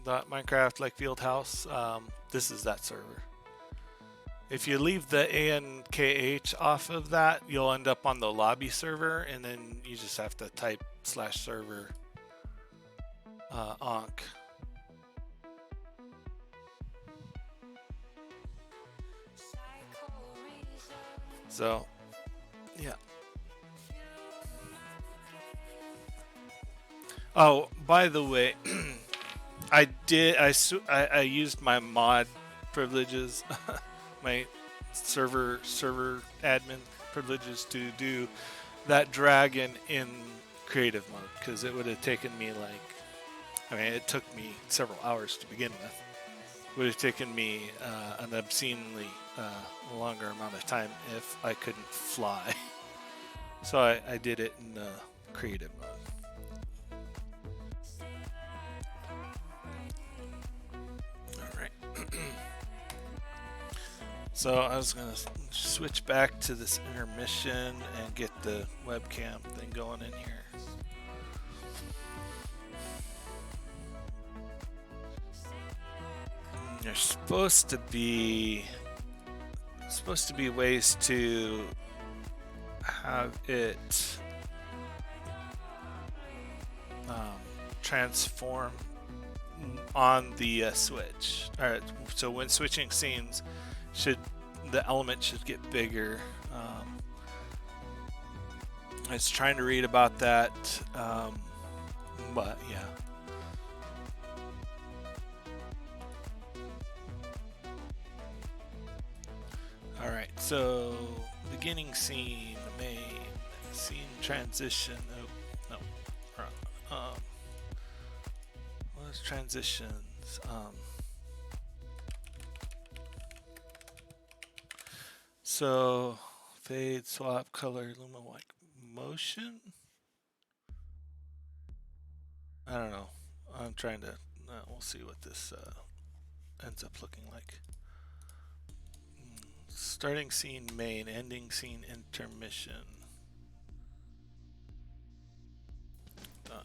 [SPEAKER 1] the Minecraft like Field House, this is that server. If you leave the ANKH off of that, you'll end up on the lobby server, and then you just have to type /server onk. So, yeah. Oh, by the way, I used my mod privileges, my server admin privileges to do that dragon in creative mode, because it would have taken me it took me several hours to begin with. It would have taken me an obscenely longer amount of time if I couldn't fly. So I did it in creative mode. So I was going to switch back to this intermission and get the webcam thing going in here. There's supposed to be ways to have it transform on the switch. All right, so when switching scenes, the element should get bigger. I was trying to read about that, but yeah. All right, so beginning scene, main scene transition. Oh no, wrong. What is transitions? So fade, swap, color, luma, like motion. I don't know. I'm trying to. We'll see what this ends up looking like. Starting scene main, ending scene intermission. Done.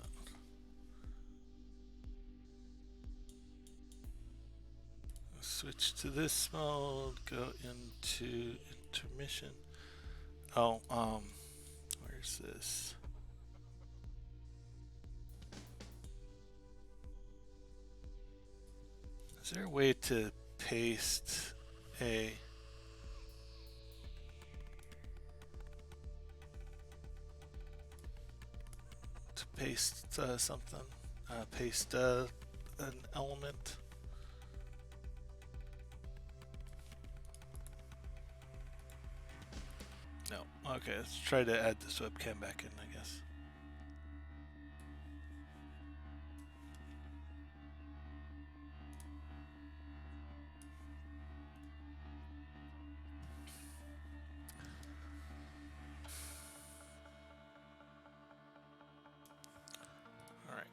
[SPEAKER 1] Switch to this mode, go into intermission. Oh, where's this? Is there a way to paste a something? Paste an element. No. Okay, let's try to add this webcam back in, I guess. All right.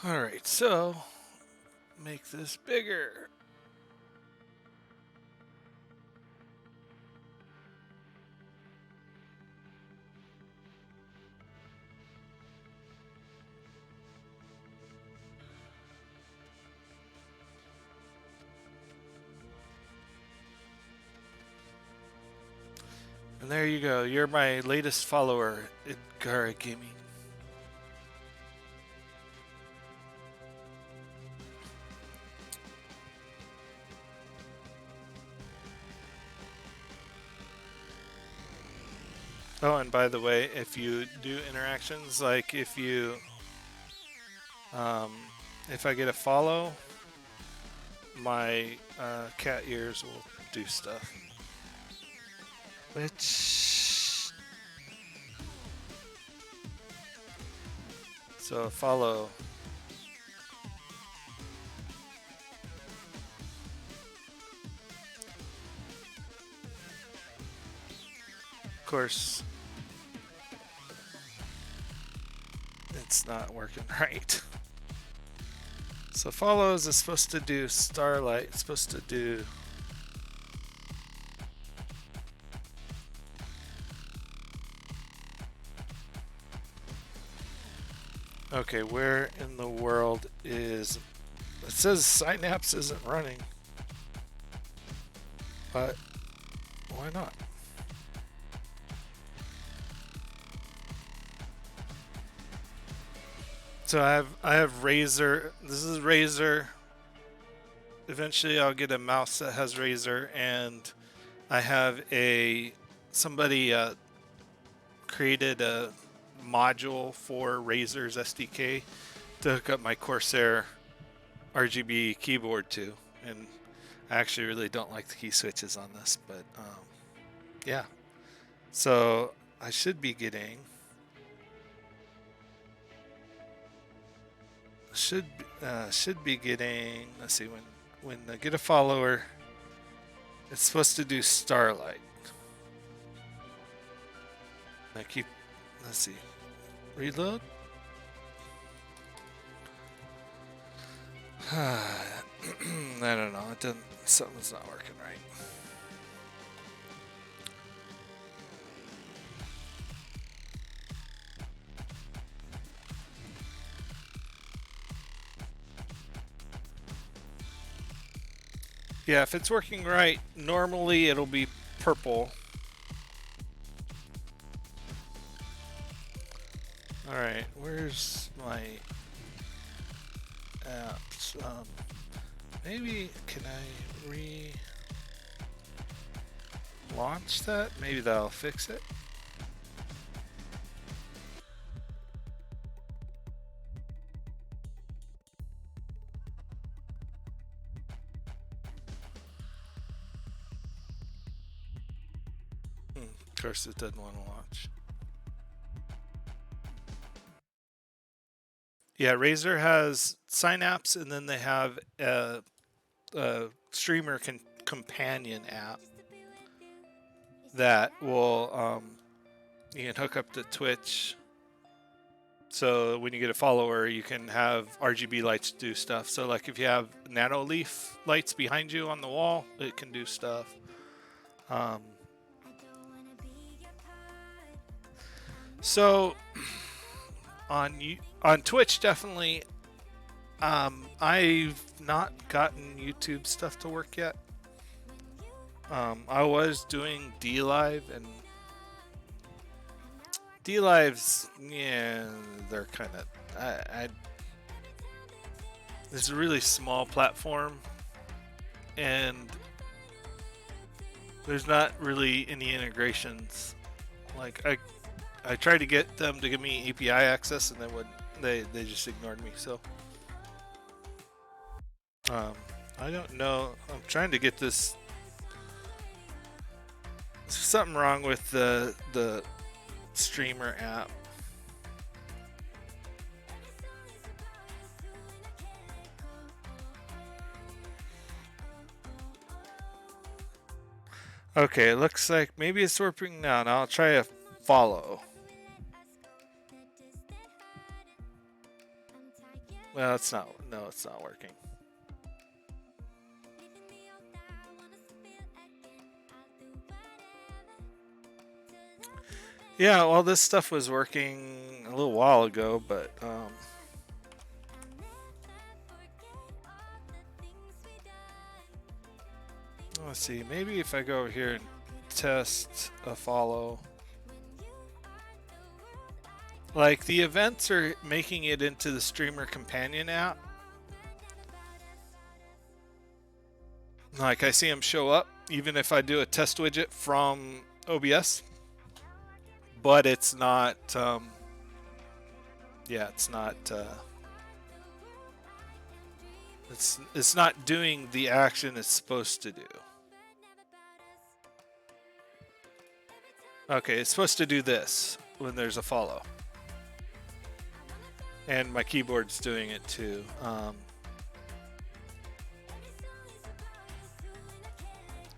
[SPEAKER 1] All right, so make this bigger. And there you go. You're my latest follower, Idgara Gaming. Oh, and by the way, if you do interactions, like if you, if I get a follow, my cat ears will do stuff. Which, so follow. Of course, it's not working right. So follows is supposed to do starlight, it's supposed to do okay, where in the world is it says Synapse isn't running, but why not? So I have Razer. This is Razer. Eventually I'll get a mouse that has Razer, and I have a somebody created a module for Razer's SDK to hook up my Corsair RGB keyboard to, and I actually really don't like the key switches on this, but yeah. So I should be getting should be getting, let's see, when I get a follower, it's supposed to do Starlight. I keep, let's see, reload. I don't know, it doesn't, something's not working right. Yeah, if it's working right, normally it'll be purple. Alright, where's my apps? Maybe, can I launch that? Maybe that'll fix it. Of course it doesn't want to launch. Yeah, Razer has Synapse, and then they have a streamer companion app that will you can hook up to Twitch. So when you get a follower, you can have RGB lights do stuff. So like if you have nano leaf lights behind you on the wall, it can do stuff. So on Twitch, definitely. I've not gotten YouTube stuff to work yet. I was doing DLive, and DLives, yeah, they're kind of. It's a really small platform, and there's not really any integrations. Like I tried to get them to give me API access, and they just ignored me. So I don't know. I'm trying to get this. There's something wrong with the streamer app. Okay, it looks like maybe it's working now. Now I'll try a follow. Well, it's not. No, it's not working. Yeah, well, this stuff was working a little while ago, but let's see. Maybe if I go over here and test a follow. Like, the events are making it into the streamer companion app. Like, I see them show up even if I do a test widget from OBS. But it's not, yeah, it's not, it's not doing the action it's supposed to do. Okay, it's supposed to do this when there's a follow. And my keyboard's doing it too.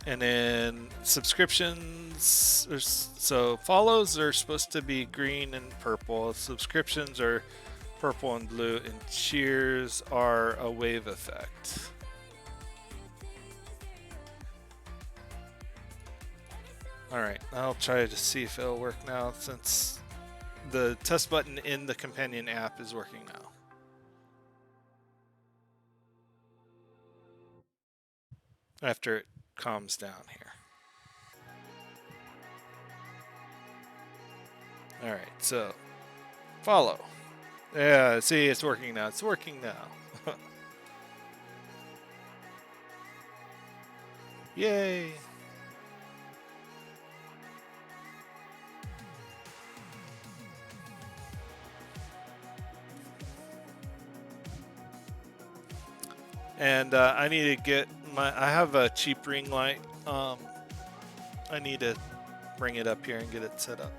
[SPEAKER 1] And then subscriptions, so follows are supposed to be green and purple. Subscriptions are purple and blue, and cheers are a wave effect. All right, I'll try to see if it'll work now, since the test button in the companion app is working now. After it calms down here. All right, so follow. Yeah, see, it's working now. It's working now. Yay. And I need to get I have a cheap ring light. I need to bring it up here and get it set up.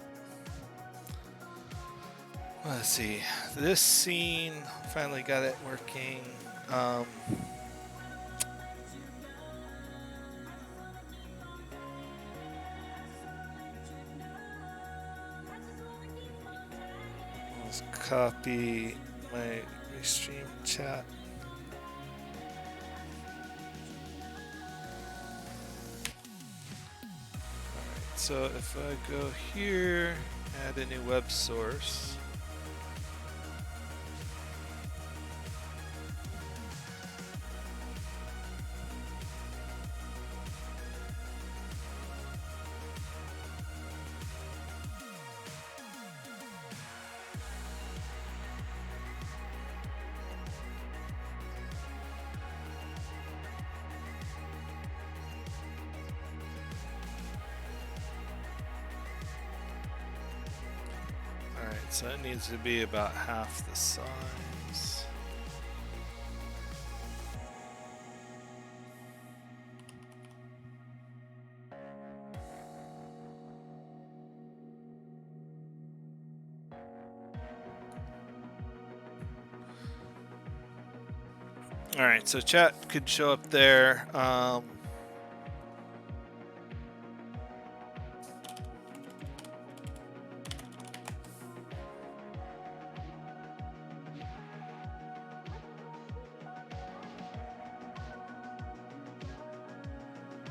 [SPEAKER 1] Let's see. This scene, finally got it working. Let's copy my stream chat. Alright, so if I go here, add a new web source. So it needs to be about half the size. All right, so chat could show up there.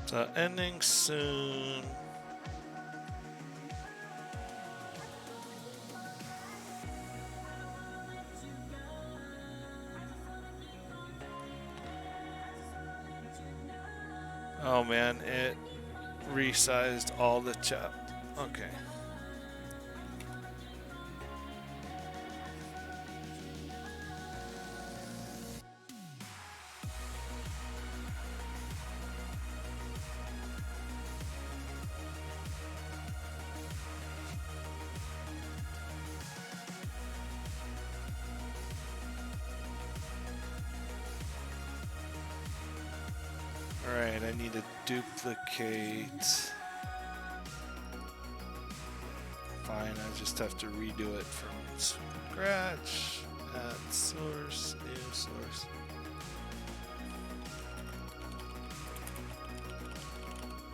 [SPEAKER 1] So ending soon. Oh man, it resized all the chat. Okay. Alright, I need to duplicate. Fine, I just have to redo it from scratch. Add source, new source.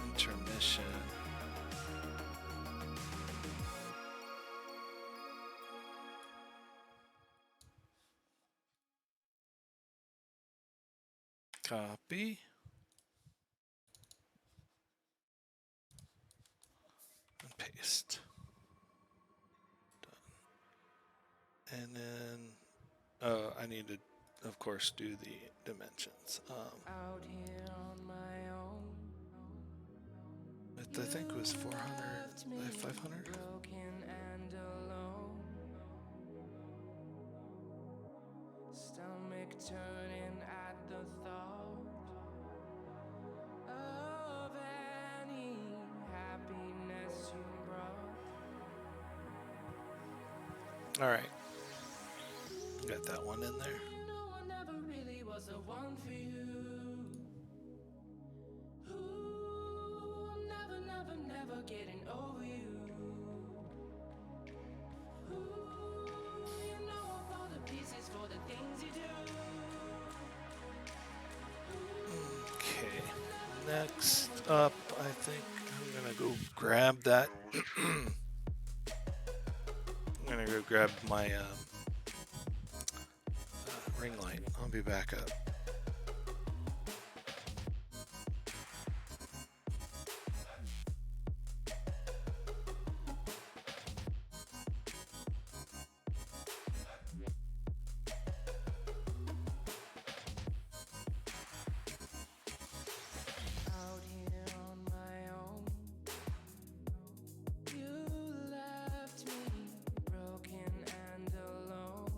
[SPEAKER 1] Intermission. Copy. And paste. Done. And then, oh, I need to, of course, do the dimensions.
[SPEAKER 9] Out here on my own.
[SPEAKER 1] I think it was 400 by 500.
[SPEAKER 9] Broken and alone. Stomach turning at the thought of any happiness you brought.
[SPEAKER 1] All right, got that one in there.
[SPEAKER 9] No one ever really was the one for you. Ooh, never getting over you. Ooh, you know of all the pieces for the things you do.
[SPEAKER 1] Okay, next up, I think I'm gonna go grab that. I'm gonna go grab my ring light. I'll be back up.
[SPEAKER 9] Out here on my own. You left me broken and alone.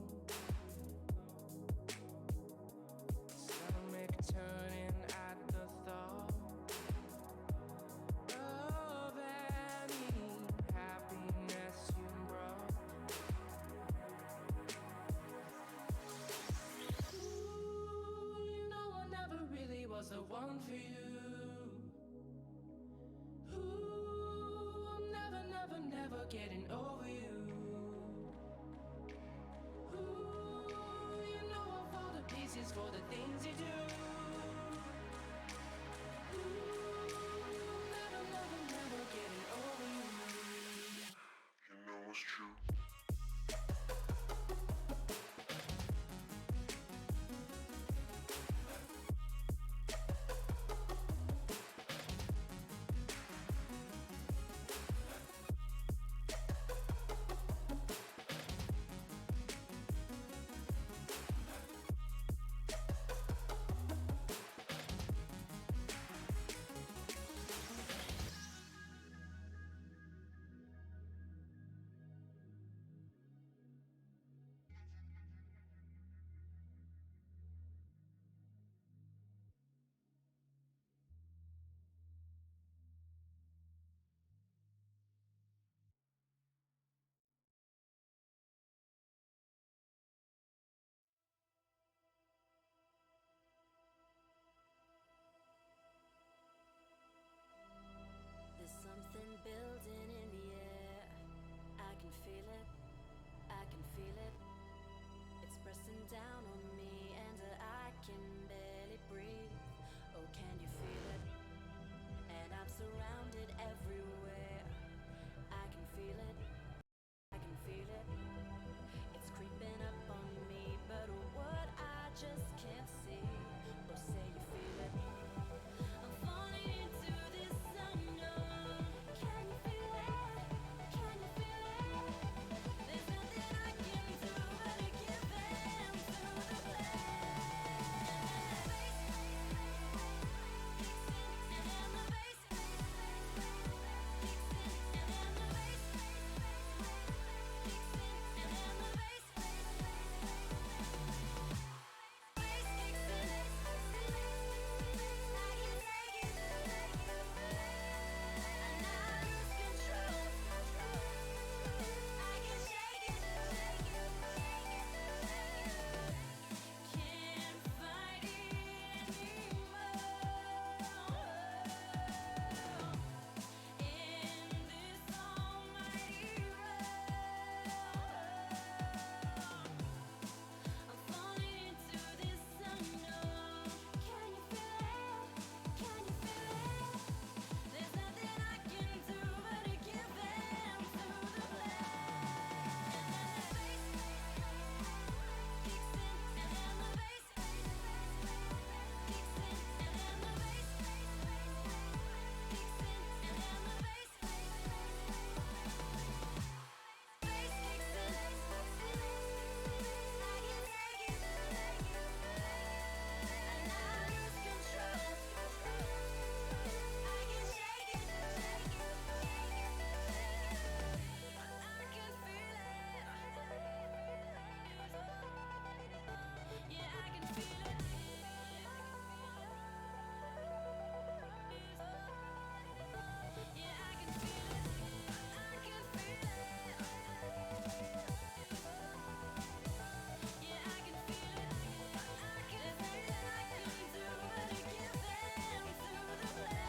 [SPEAKER 9] for the things you do. Never, never, never getting over you.
[SPEAKER 10] You know it's true.
[SPEAKER 11] There's something building in the air. I can feel it, I can feel it. It's pressing down on me and I can barely breathe. Oh, can you feel it? And I'm surrounded everywhere. I can feel it, I can feel it. It's creeping up on me, but what I just can't see. Oh, say you feel it. I'm falling into this unknown. Can you feel it? Can you feel it? There's nothing I can do but to give in to the plan. And the bass kicks in, and the bass kicks in, and the bass kicks in. I can take it, and I lose control. I can shake it, can't fight it anymore. In this almighty world, I'm falling into this unknown. Can you feel it? Can you feel it? There's nothing I can do but to give in to the plan. And the bass kicks in, and the bass kicks in, and the bass kicks in, and the bass kicks in. I can take it, and I lose control. I can shake it, I can feel it. Yeah, I can feel it. Yeah, I can feel it. I can feel it. Yeah, I can feel it. There's nothing I can do but to give in to the plan.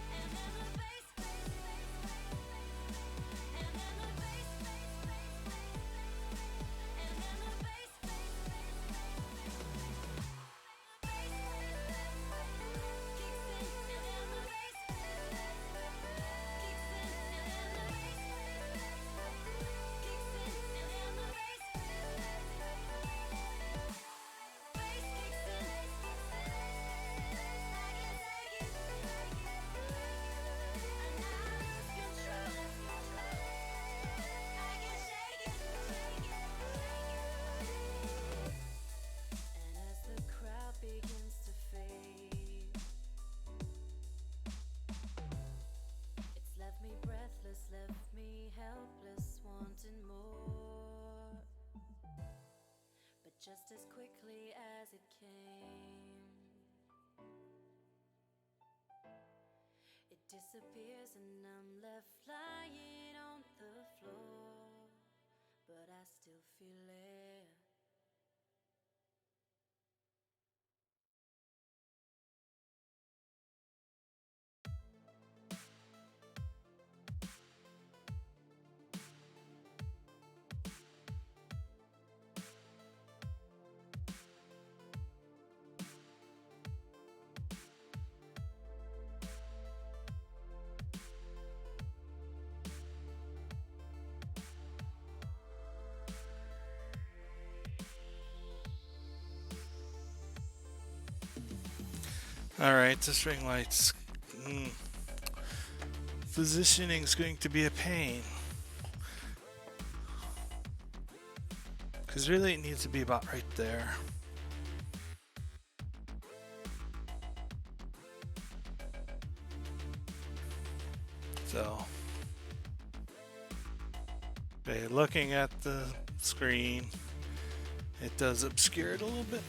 [SPEAKER 11] And then the bass, and then the bass, and then the bass kicks in, and then the bass kicks in, and then the bass kicks in, and then the bass kicks in. I can take it, and I lose control. I can shake it, and as the crowd begins to fade, it's left me breathless, left me helpless, wanting more. But just as quickly as it came, it disappears and I'm left lying on the floor. But I still feel it.
[SPEAKER 1] Alright, this ring light's... Positioning's going to be a pain. Because really it needs to be about right there. So... Okay, looking at the screen, it does obscure it a little bit.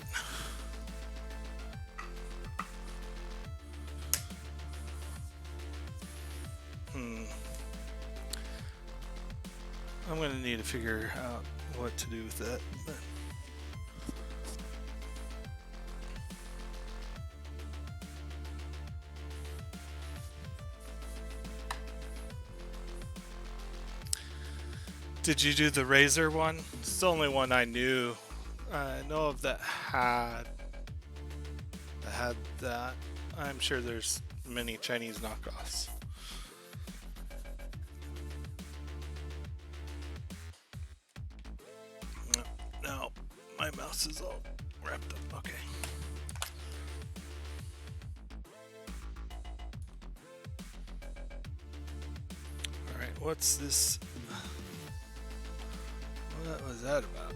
[SPEAKER 1] I'm gonna need to figure out what to do with that. Did you do the Razer one? It's the only one I knew. I know of that had that. I'm sure there's many Chinese knockoffs. No, my mouse is all wrapped up. Okay. All right, what's this? What was that about?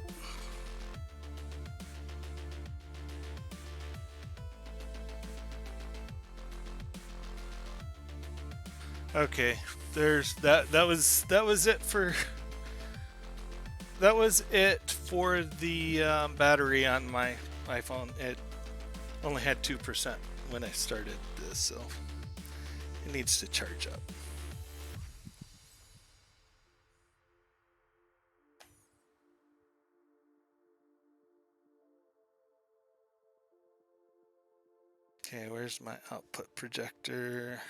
[SPEAKER 1] Okay, there's that. That was it for. That was it for the battery on my iPhone. It only had 2% when I started this, so it needs to charge up. Okay, where's my output projector?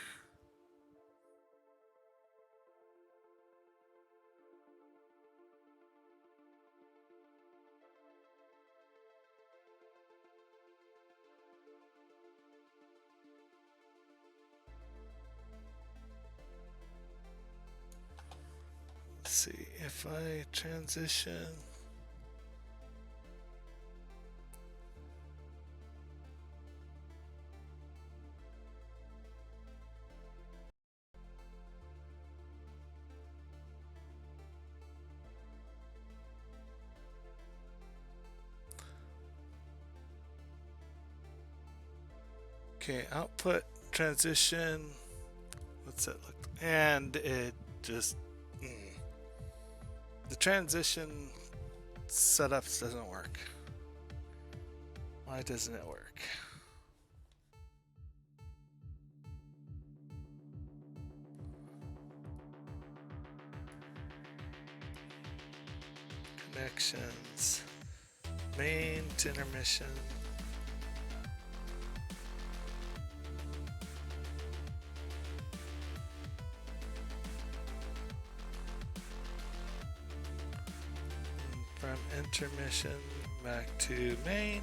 [SPEAKER 1] Let's see if I transition. Okay, output transition. What's that look? And it just the transition setups doesn't work. Why doesn't it work? Connections, main to intermission. From intermission back to main.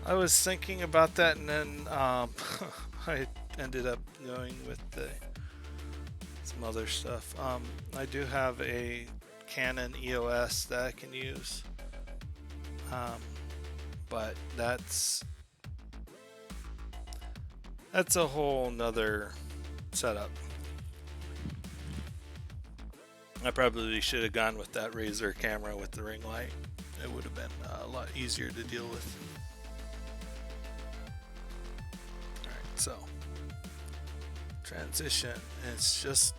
[SPEAKER 1] I was thinking about that, and then I ended up going with some other stuff. I do have a Canon EOS that I can use, but that's a whole nother setup. I probably should have gone with that Razer camera with the ring light. It would have been a lot easier to deal with. Alright, so transition, it's just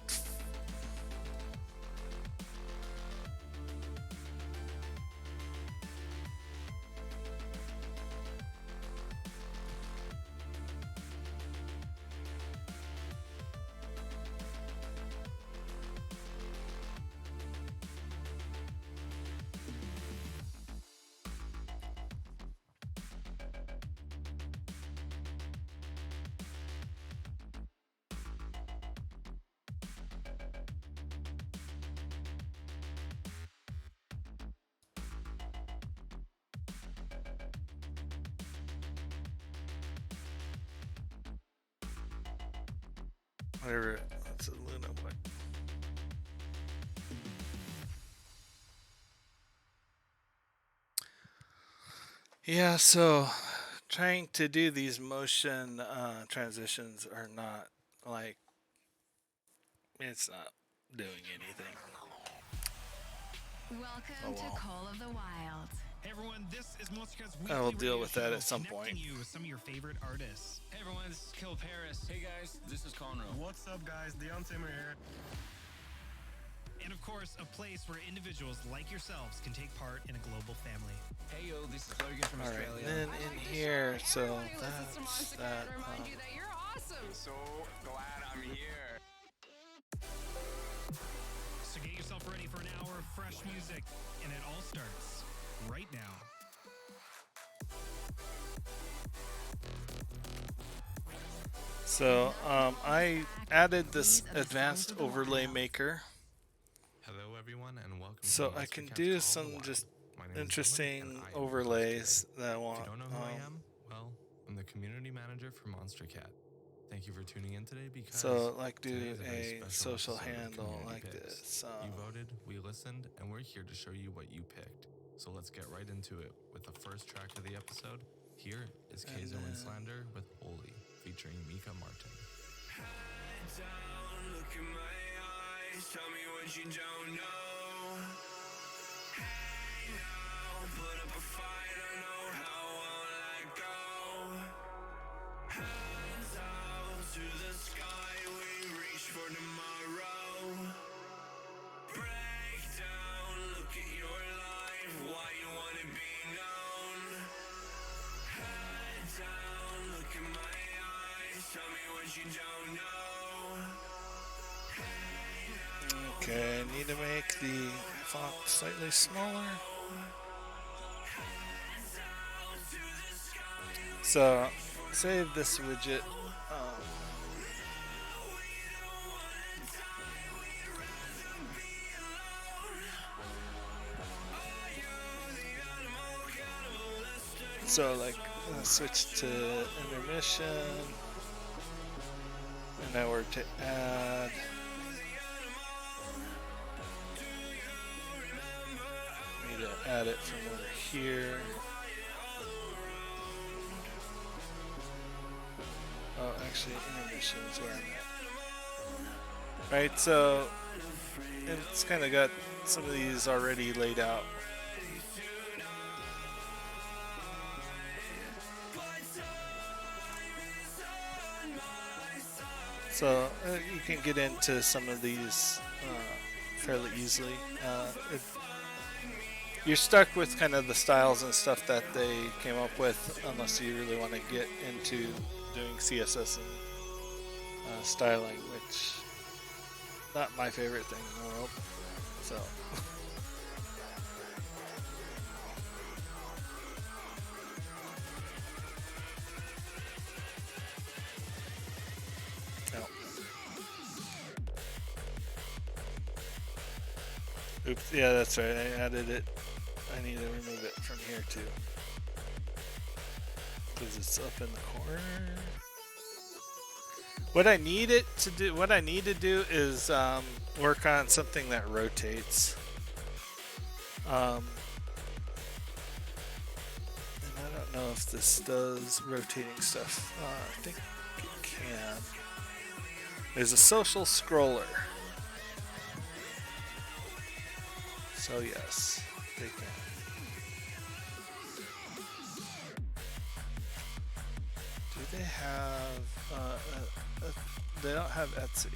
[SPEAKER 1] whatever. That's a Luna. What? Yeah, so trying to do these motion transitions are not like it's not doing anything.
[SPEAKER 6] Welcome to Call of the Wild.
[SPEAKER 7] Hey everyone, this is Monstercat's weekly
[SPEAKER 1] I will deal
[SPEAKER 7] radio
[SPEAKER 1] with that
[SPEAKER 7] show,
[SPEAKER 1] at some
[SPEAKER 7] connecting
[SPEAKER 1] point.
[SPEAKER 7] you with some of your favorite artists.
[SPEAKER 3] Hey everyone, this is Kill Paris. Hey guys, this is Conroe.
[SPEAKER 12] What's up, guys? Deon Timmer here.
[SPEAKER 7] And of course, a place where individuals like yourselves can take part in a global family.
[SPEAKER 3] Hey yo, this is Logan from
[SPEAKER 1] All right,
[SPEAKER 3] Australia.
[SPEAKER 1] then in here, so that's that.
[SPEAKER 9] You're awesome.
[SPEAKER 3] So glad I'm here.
[SPEAKER 7] So get yourself ready for an hour of fresh music, and it all starts right now.
[SPEAKER 1] So I added this advanced overlay maker,
[SPEAKER 13] Hello, everyone, and welcome.
[SPEAKER 1] so
[SPEAKER 13] to
[SPEAKER 1] I can
[SPEAKER 13] Monstercat's
[SPEAKER 1] do
[SPEAKER 13] Call of the
[SPEAKER 1] some
[SPEAKER 13] Wild.
[SPEAKER 1] just
[SPEAKER 13] My name is Dylan,
[SPEAKER 1] interesting
[SPEAKER 13] and I am
[SPEAKER 1] overlays
[SPEAKER 13] Monstercat.
[SPEAKER 1] that I
[SPEAKER 13] If
[SPEAKER 1] want.
[SPEAKER 13] you don't know who I am, well, I'm the community manager for Monstercat. Thank you for tuning in today because
[SPEAKER 1] So like do
[SPEAKER 13] today is a very
[SPEAKER 1] a
[SPEAKER 13] special
[SPEAKER 1] social
[SPEAKER 13] episode of
[SPEAKER 1] handle
[SPEAKER 13] Community
[SPEAKER 1] like
[SPEAKER 13] Picks.
[SPEAKER 1] this.
[SPEAKER 13] You voted, we listened, and we're here to show you what you picked. So let's get right into it with the first track of the episode. Here is Keizo and Slander with Holy, featuring Mika Martin.
[SPEAKER 10] Head down, look in my eyes, tell me what you don't know. Hey now, put up a fight, I know how I won't let go. Hands out to the sky, we reach for tomorrow. Break down, look at your life, why you wanna be known. Head down, look in my eyes, tell me what you don't know.
[SPEAKER 1] Okay, I need to make the font slightly smaller. So save this widget. So like switch to intermission, and now we're to add. Need to add it from over here. Oh, actually, intermission is where I'm at. Right, so it's kind of got some of these already laid out. So you can get into some of these fairly easily. You're stuck with kind of the styles and stuff that they came up with, unless you really want to get into doing CSS and styling, which not my favorite thing in the world. So. Oops, yeah, that's right. I added it. I need to remove it from here too, because it's up in the corner. What I need to do is work on something that rotates. And I don't know if this does rotating stuff. I think it can. There's a social scroller. So yes, they can. Do they have? They don't have Etsy.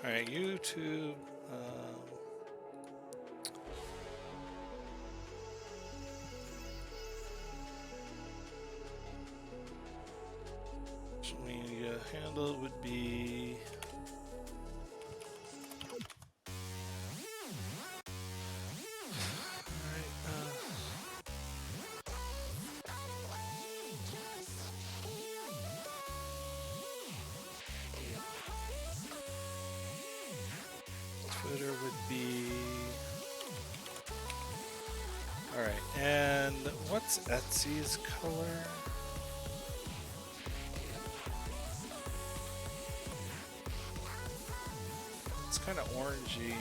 [SPEAKER 1] Alright, YouTube. Media handle would be. it's Etsy's color. It's kind of orangey.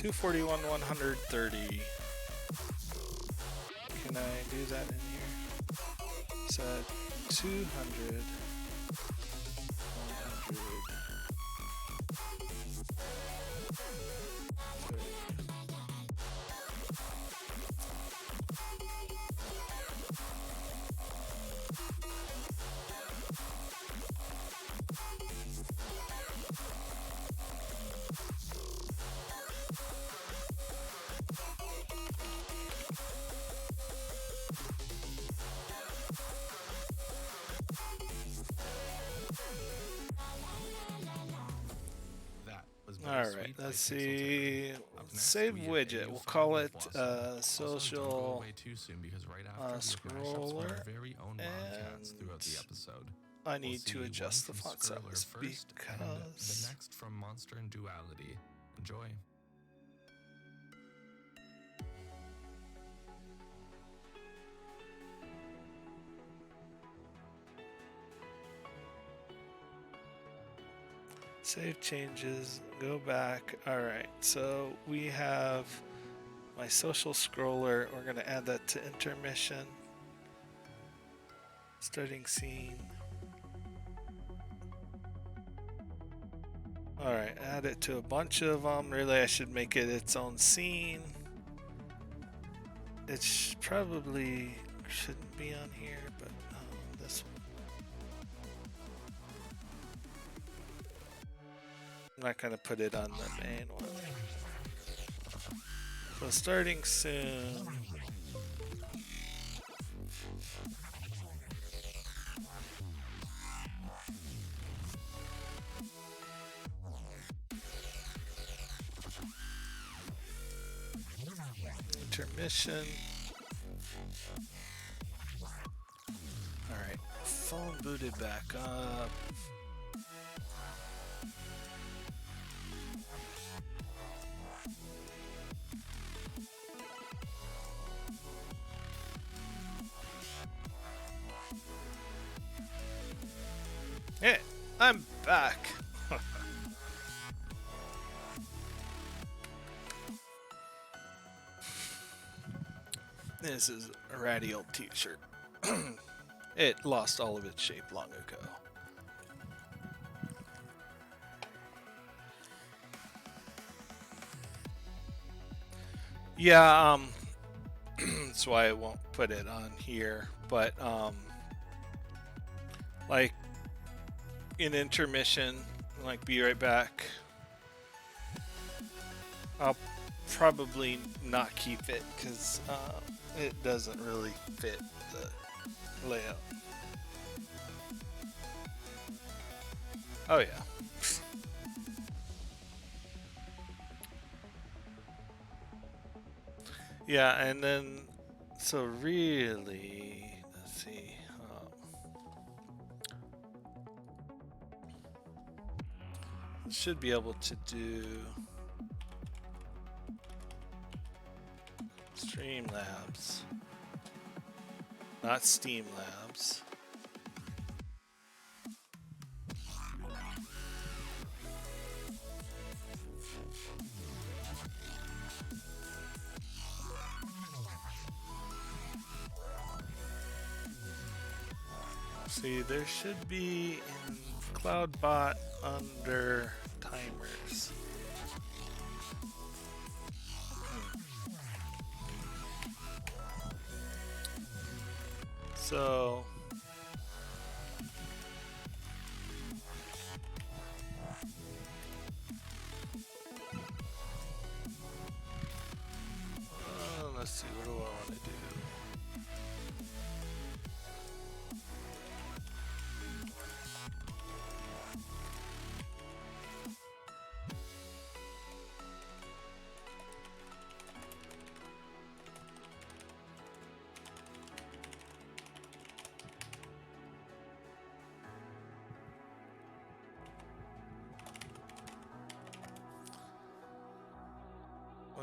[SPEAKER 1] $241, $130. Can I do that in here? So 200, 100. Alright, let's see. Save widget. We'll call it social scroller. And I need to adjust the font size because
[SPEAKER 13] the next from Monster and Duality. Enjoy.
[SPEAKER 1] save changes, go back. Alright, so we have my social scroller. We're going to add that to intermission. Starting scene. Alright, add it to a bunch of them. Really, I should make it its own scene. It probably shouldn't be on here, but this one. I'm not going to put it on the main one. So starting soon. Intermission. Alright, phone booted back up. Hey, I'm back. This is a ratty old t-shirt. It lost all of its shape long ago. Yeah, that's why I won't put it on here, but like in intermission, like be right back, I'll probably not keep it because it doesn't really fit the layout. Oh yeah. Yeah, and then so really, let's see. Should be able to do Streamlabs, not Steamlabs. See, there should be in CloudBot under timers. So let's see, what do I want to do?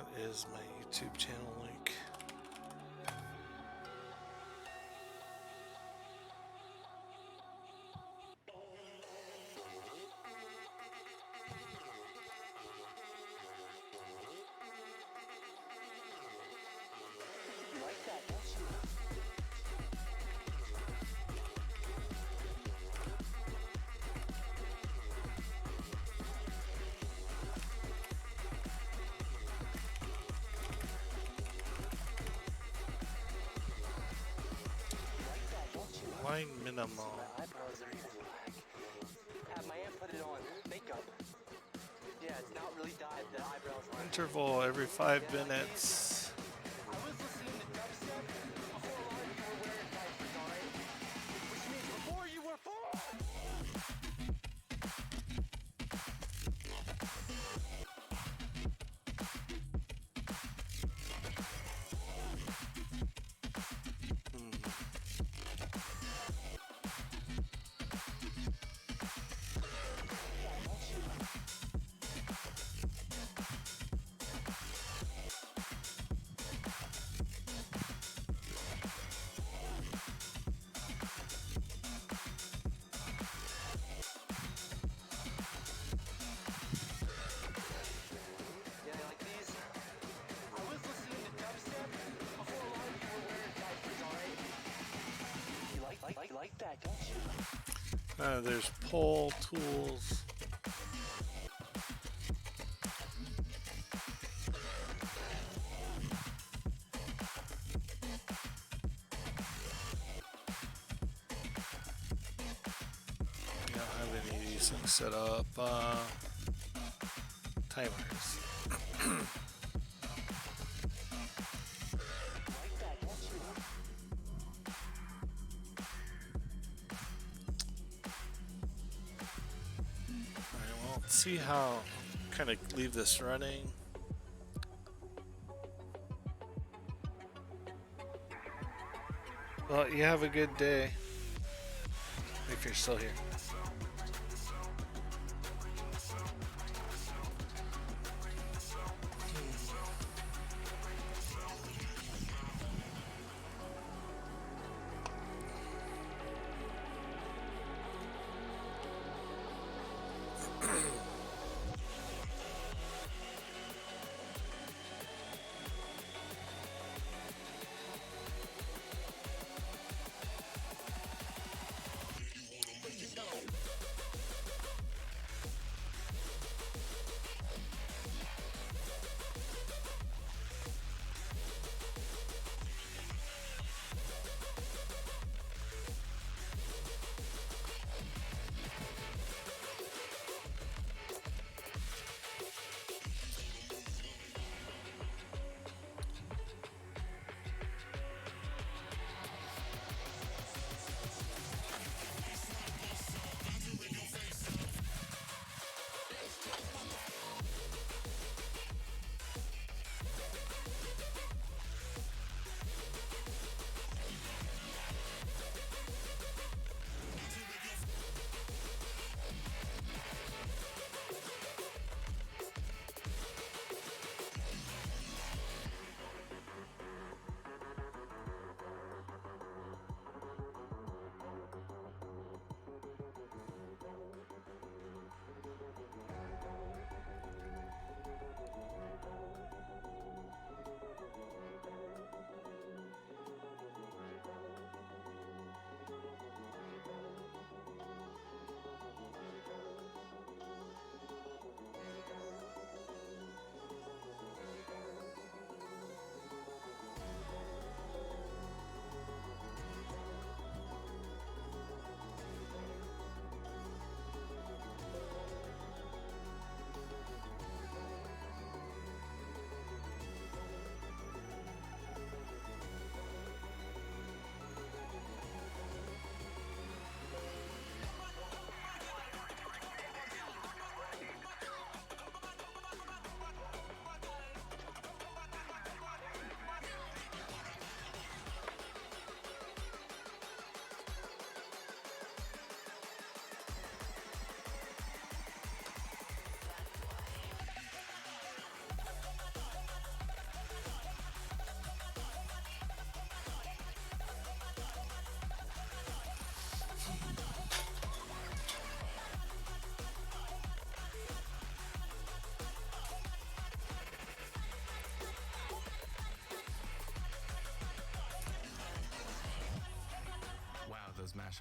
[SPEAKER 1] What is my YouTube channel link?
[SPEAKER 8] You like that, don't you?
[SPEAKER 1] Line minimum.
[SPEAKER 8] My eyebrows are even black. Have my aunt put it on makeup. Yeah, it's not really dyed. The eyebrows are.
[SPEAKER 1] Interval every 5 minutes.
[SPEAKER 8] I was listening to dubstep before a lot of you were wearing diapers, alright? Which means before you were born! Yeah, like these. I was listening to dubstep before a lot of you were wearing diapers, alright? You like that, don't you?
[SPEAKER 1] There's poll tools. I don't have any of these things set up. Timers. Alright, well, let's see how kind of leave this running. Well, you have a good day if you're still here.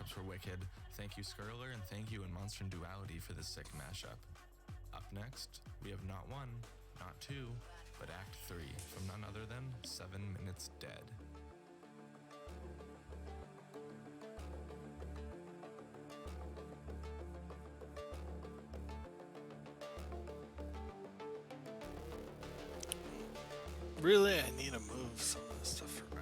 [SPEAKER 13] mashups were wicked. Thank you, Skirler, and thank you, Monster and Duality, for this sick mashup. Up next, we have not one, not two, but Act 3 from none other than 7 Minutes Dead.
[SPEAKER 1] Really, I need to move some of this stuff around.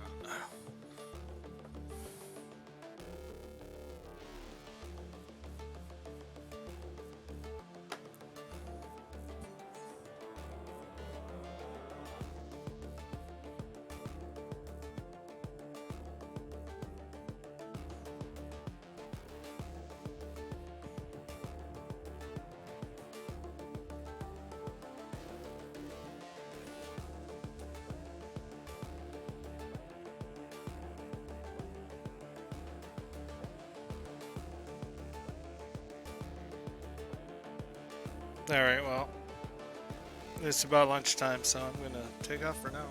[SPEAKER 1] Alright, well, it's about lunchtime, so I'm gonna take off for now.